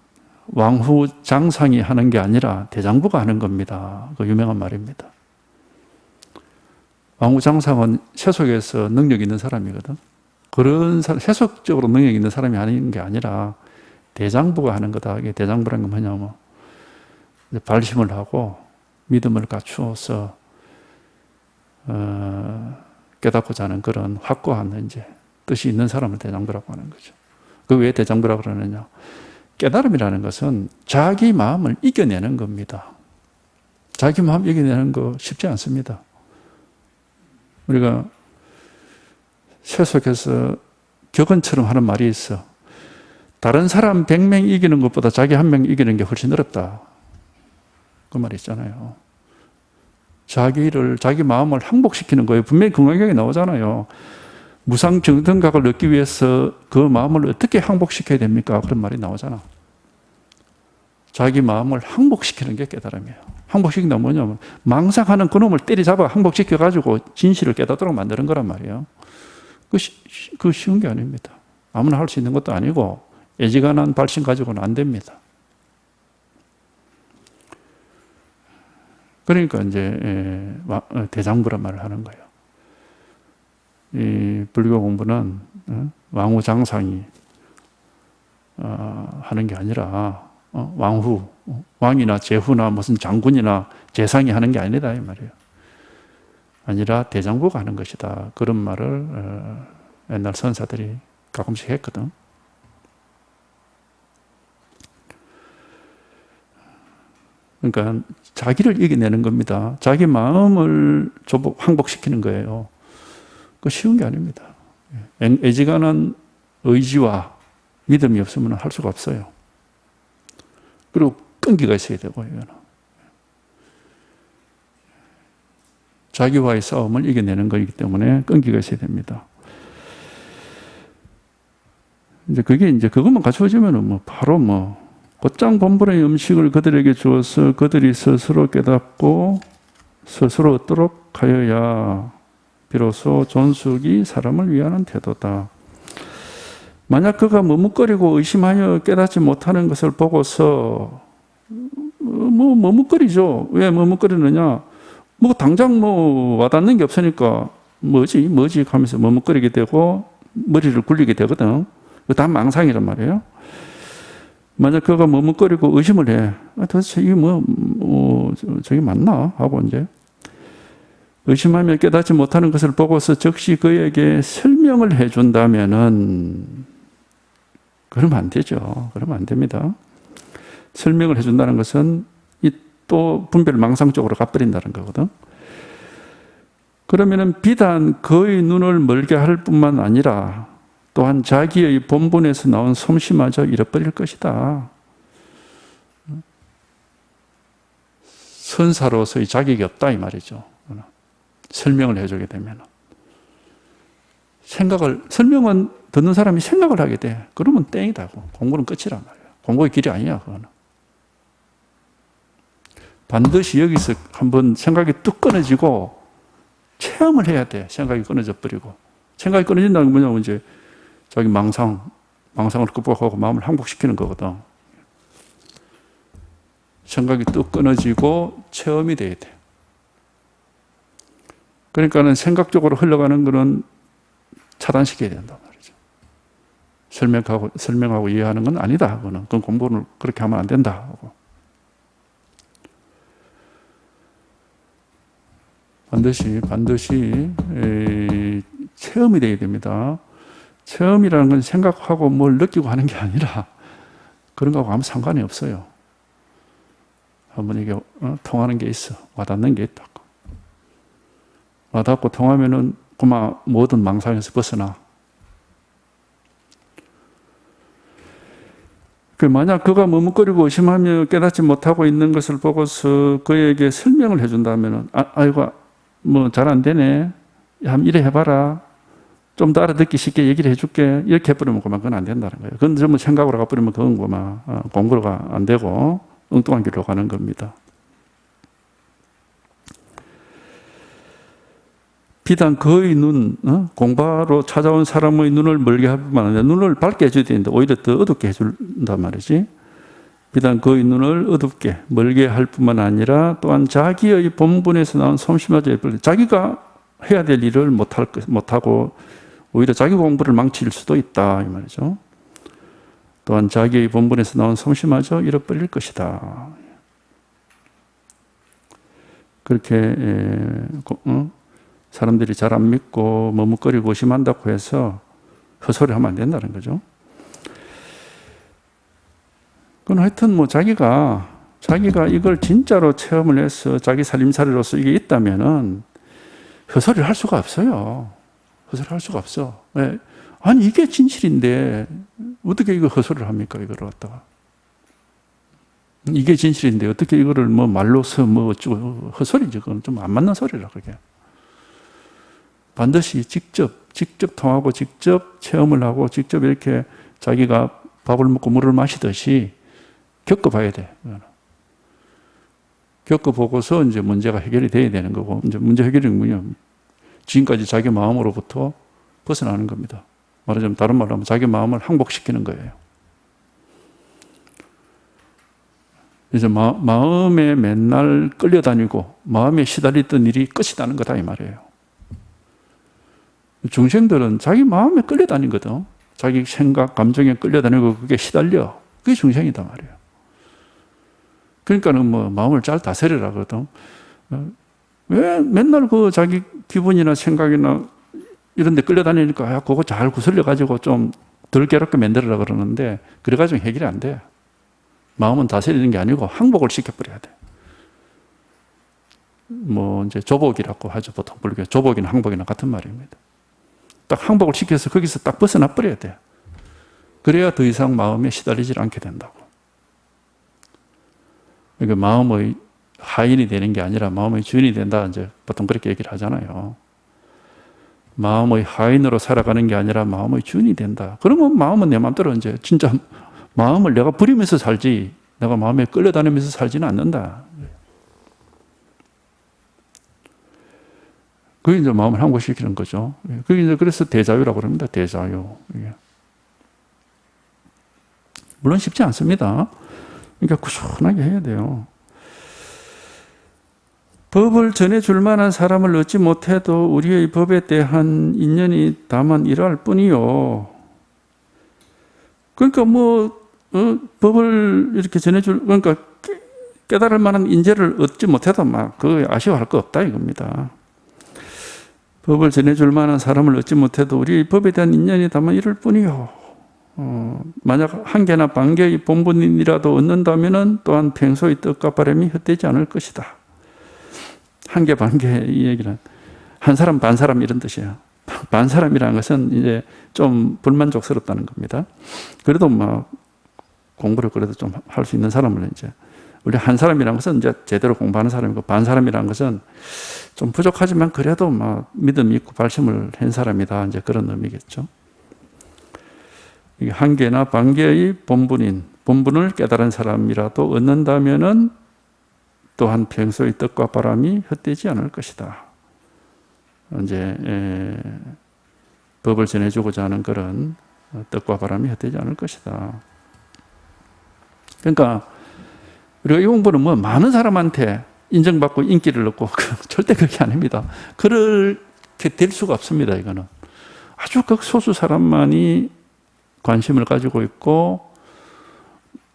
왕후 장상이 하는 게 아니라 대장부가 하는 겁니다. 그 유명한 말입니다. 왕후 장상은 세속에서 능력 있는 사람이거든. 그런 세속적으로 능력 있는 사람이 하는 게 아니라 대장부가 하는 거다. 이게 대장부라는 건 뭐냐면 발심을 하고 믿음을 갖추어서 깨닫고자 하는 그런 확고한 이제 뜻이 있는 사람을 대장부라고 하는 거죠. 그 왜 대장부라고 그러느냐? 깨달음이라는 것은 자기 마음을 이겨내는 겁니다. 자기 마음 이겨내는 거 쉽지 않습니다. 우리가 세속에서 격언처럼 하는 말이 있어. 다른 사람 100명 이기는 것보다 자기 한 명 이기는 게 훨씬 어렵다. 그 말이 있잖아요. 자기 마음을 항복시키는 거예요. 분명히 금강경에 나오잖아요. 무상정등각을 얻기 위해서 그 마음을 어떻게 항복시켜야 됩니까? 그런 말이 나오잖아. 자기 마음을 항복시키는 게 깨달음이에요. 항복시킨다 뭐냐면 망상하는 그놈을 때리잡아 항복시켜가지고 진실을 깨닫도록 만드는 거란 말이에요. 그 쉬운 게 아닙니다. 아무나 할 수 있는 것도 아니고 애지간한 발심 가지고는 안 됩니다. 그러니까 이제 대장부란 말을 하는 거예요. 이 불교 공부는 왕후 장상이 하는 게 아니라 왕후, 왕이나 제후나 무슨 장군이나 재상이 하는 게 아니다 이 말이에요. 아니라 대장부가 하는 것이다. 그런 말을 옛날 선사들이 가끔씩 했거든. 그러니까 자기를 이겨내는 겁니다. 자기 마음을 항복시키는 거예요. 그 쉬운 게 아닙니다. 애지간한 의지와 믿음이 없으면 할 수가 없어요. 그리고 끈기가 있어야 되고, 자기와의 싸움을 이겨내는 거이기 때문에 끈기가 있어야 됩니다. 이제 그것만 갖추어지면은 바로 곧장 본분의 음식을 그들에게 주어서 그들이 스스로 깨닫고 스스로 얻도록 하여야 비로소 존속이 사람을 위하는 태도다. 만약 그가 머뭇거리고 의심하여 깨닫지 못하는 것을 보고서 머뭇거리죠. 왜 머뭇거리느냐? 당장 와닿는 게 없으니까 뭐지 하면서 머뭇거리게 되고 머리를 굴리게 되거든. 다 망상이란 말이에요. 만약 그가 머뭇거리고 의심을 해. 도대체 이게 저게 맞나? 하고 이제 의심하며 깨닫지 못하는 것을 보고서 즉시 그에게 설명을 해준다면은 그러면 안 되죠. 그러면 안 됩니다. 설명을 해준다는 것은 또 분별 망상 쪽으로 가버린다는 거거든. 그러면은 비단 그의 눈을 멀게 할 뿐만 아니라 또한 자기의 본분에서 나온 솜씨마저 잃어버릴 것이다. 선사로서의 자격이 없다 이 말이죠. 설명을 해주게 되면. 설명은 듣는 사람이 생각을 하게 돼. 그러면 땡이다. 공부는 끝이란 말이에요. 공부의 길이 아니야, 그거는. 반드시 여기서 한번 생각이 뚝 끊어지고 체험을 해야 돼. 생각이 끊어져 버리고. 생각이 끊어진다는 게 뭐냐면 이제 자기 망상을 극복하고 마음을 항복시키는 거거든. 생각이 뚝 끊어지고 체험이 돼야 돼. 그러니까는 생각적으로 흘러가는 거는 차단시켜야 된단 말이죠. 설명하고 이해하는 건 아니다. 그건 공부를 그렇게 하면 안 된다. 반드시 체험이 돼야 됩니다. 체험이라는 건 생각하고 뭘 느끼고 하는 게 아니라 그런 거하고 아무 상관이 없어요. 한번 이게 통하는 게 있어. 와닿는 게 있다. 와닿고 통하면은 그만 모든 망상에서 벗어나. 만약 그가 머뭇거리고 의심하며 깨닫지 못하고 있는 것을 보고서 그에게 설명을 해준다면은 아이고 뭐 잘 안 되네. 한번 이래 해봐라. 좀 더 알아듣기 쉽게 얘기를 해줄게. 이렇게 해버리면 그건 안 된다는 거예요. 그건 전부 생각으로 가버리면 그건 그만 공부가 안 되고 엉뚱한 길로 가는 겁니다. 비단 그의 눈, 공부하러 찾아온 사람의 눈을 멀게 할 뿐만 아니라 눈을 밝게 해줘야 되는데 오히려 더 어둡게 해준단 말이지. 비단 그의 눈을 어둡게, 멀게 할 뿐만 아니라 또한 자기의 본분에서 나온 솜씨마저 자기가 해야 될 일을 못하고 오히려 자기 공부를 망칠 수도 있다 이 말이죠. 또한 자기의 본분에서 나온 솜씨마저 잃어버릴 것이다. 그렇게 사람들이 잘 안 믿고 머뭇거리고 의심한다고 해서 헛소리 하면 안 된다는 거죠. 그건 하여튼 뭐 자기가 이걸 진짜로 체험을 해서 자기 살림살이로서 이게 있다면은 헛소리를 할 수가 없어요. 헛소리를 할 수가 없어. 왜? 아니 이게 진실인데 어떻게 이거 헛소리를 합니까? 이걸 갖다가. 이게 진실인데 어떻게 이거를 뭐 말로서 뭐 어쩌고 헛소리지. 그건 좀 안 맞는 소리라 그게. 반드시 직접 통하고 직접 체험을 하고 직접 이렇게 자기가 밥을 먹고 물을 마시듯이 겪어봐야 돼. 겪어보고서 이제 문제가 해결이 돼야 되는 거고, 이제 문제 해결이 뭐냐. 지금까지 자기 마음으로부터 벗어나는 겁니다. 말하자면 다른 말로 하면 자기 마음을 항복시키는 거예요. 이제 마음에 맨날 끌려다니고 마음에 시달리던 일이 끝이 나는 거다 이 말이에요. 중생들은 자기 마음에 끌려다니거든. 자기 생각, 감정에 끌려다니고 그게 시달려. 그게 중생이다 말이에요. 그러니까는 뭐 마음을 잘 다스리라 그러거든. 왜 맨날 그 자기 기분이나 생각이나 이런 데 끌려다니니까 야, 그거 잘 구슬려가지고 좀 덜 괴롭게 만들어라 그러는데 그래가지고 해결이 안 돼. 마음은 다스리는 게 아니고 항복을 시켜버려야 돼. 뭐 이제 조복이라고 하죠. 보통 불교 조복이나 항복이나 같은 말입니다. 딱 항복을 시켜서 거기서 딱 벗어나 버려야 돼. 그래야 더 이상 마음에 시달리지 않게 된다고. 그러니까 마음의 하인이 되는 게 아니라 마음의 주인이 된다. 이제 보통 그렇게 얘기를 하잖아요. 마음의 하인으로 살아가는 게 아니라 마음의 주인이 된다. 그러면 마음은 내 마음대로 이제 진짜 마음을 내가 부리면서 살지, 내가 마음에 끌려다니면서 살지는 않는다. 그게 이제 마음을 항복시키는 거죠. 그게 이제 그래서 대자유라고 합니다. 대자유. 물론 쉽지 않습니다. 그러니까 꾸준하게 해야 돼요. 법을 전해줄 만한 사람을 얻지 못해도 우리의 법에 대한 인연이 다만 이러할 뿐이요. 그러니까 법을 이렇게 그러니까 깨달을 만한 인재를 얻지 못해도 그거 아쉬워할 거 없다 이겁니다. 법을 전해줄 만한 사람을 얻지 못해도 우리 법에 대한 인연이 다만 이럴 뿐이요. 만약 한 개나 반 개의 본분이라도 얻는다면 또한 평소의 뜻과 바람이 헛되지 않을 것이다. 한 개, 반 개 이 얘기는 한 사람 반 사람 이런 뜻이에요. 반 사람이라는 것은 이제 좀 불만족스럽다는 겁니다. 그래도 막 공부를 그래도 좀 할 수 있는 사람을 이제 우리 한 사람이라는 것은 이제 제대로 공부하는 사람이고 반 사람이라는 것은 좀 부족하지만 그래도 막 믿음이 있고 발심을 한 사람이다. 이제 그런 의미겠죠. 이게 한계나 반계의 본분을 깨달은 사람이라도 얻는다면은 또한 평소의 뜻과 바람이 헛되지 않을 것이다. 이제 법을 전해주고자 하는 그런 뜻과 바람이 헛되지 않을 것이다. 그러니까 우리가 이 공부는 뭐 많은 사람한테 인정받고 인기를 얻고 절대 그렇게 아닙니다. 그렇게 될 수가 없습니다. 이거는 아주 극소수 사람만이 관심을 가지고 있고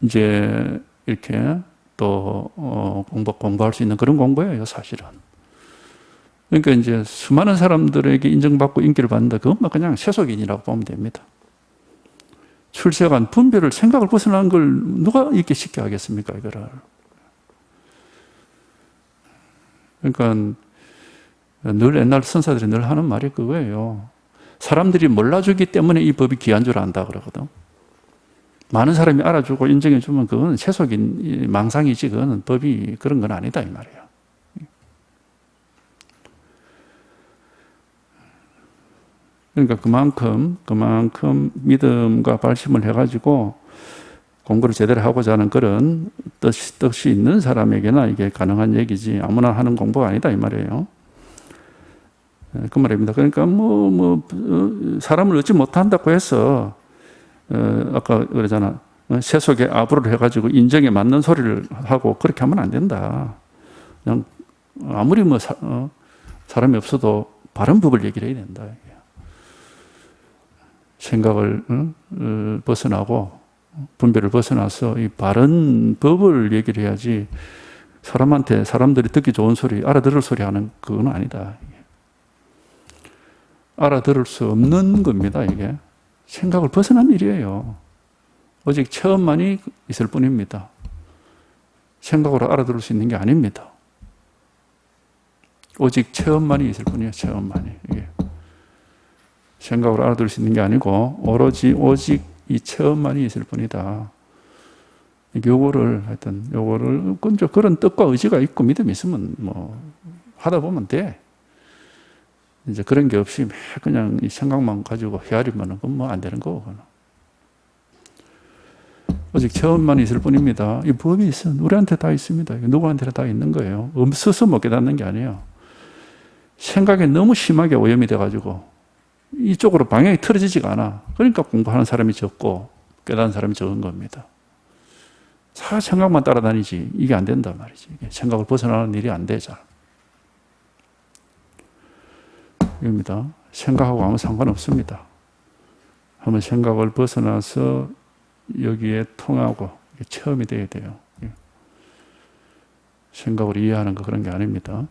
이제 이렇게 또 공부할 수 있는 그런 공부예요, 사실은. 그러니까 이제 수많은 사람들에게 인정받고 인기를 받는다. 그것만 그냥 세속인이라고 보면 됩니다. 출세관, 분별을 생각을 벗어난 걸 누가 이렇게 쉽게 하겠습니까, 이거를. 그러니까 늘 옛날 선사들이 늘 하는 말이 그거예요. 사람들이 몰라주기 때문에 이 법이 귀한 줄 안다 그러거든. 많은 사람이 알아주고 인정해주면 그거는 세속인 망상이지, 그거는 법이 그런 건 아니다 이 말이에요. 그러니까 그만큼 믿음과 발심을 해가지고 공부를 제대로 하고자 하는 그런 뜻이 있는 사람에게나 이게 가능한 얘기지 아무나 하는 공부가 아니다 이 말이에요. 그 말입니다. 그러니까 사람을 얻지 못한다고 해서 아까 그러잖아. 세속에 아부를 해가지고 인정에 맞는 소리를 하고 그렇게 하면 안 된다. 그냥 아무리 사람이 없어도 바른 법을 얘기를 해야 된다. 생각을 벗어나고 분별을 벗어나서 이 바른 법을 얘기를 해야지 사람들이 듣기 좋은 소리, 알아들을 소리 하는 그건 아니다. 알아들을 수 없는 겁니다. 이게 생각을 벗어난 일이에요. 오직 체험만이 있을 뿐입니다. 생각으로 알아들을 수 있는 게 아닙니다. 오직 체험만이 있을 뿐이에요. 체험만이. 이게 생각으로 알아들을 수 있는 게 아니고 오직 이 체험만이 있을 뿐이다. 요거를 그런 뜻과 의지가 있고 믿음이 있으면 하다 보면 돼. 이제 그런 게 없이 그냥 이 생각만 가지고 헤아리면은 그건 안 되는 거고. 오직 체험만 있을 뿐입니다. 이 법이 있어. 우리한테 다 있습니다. 누구한테나 다 있는 거예요. 없어서 못 깨닫는 게 아니에요. 생각에 너무 심하게 오염이 돼가지고 이쪽으로 방향이 틀어지지가 않아. 그러니까 공부하는 사람이 적고 깨닫는 사람이 적은 겁니다. 다 생각만 따라다니지 이게 안 된단 말이지. 이게 생각을 벗어나는 일이 안 되잖아. 입니다. 생각하고 아무 상관없습니다. 한번 생각을 벗어나서 여기에 통하고 체험이 돼야 돼요. 생각으로 이해하는 거 그런 게 아닙니다.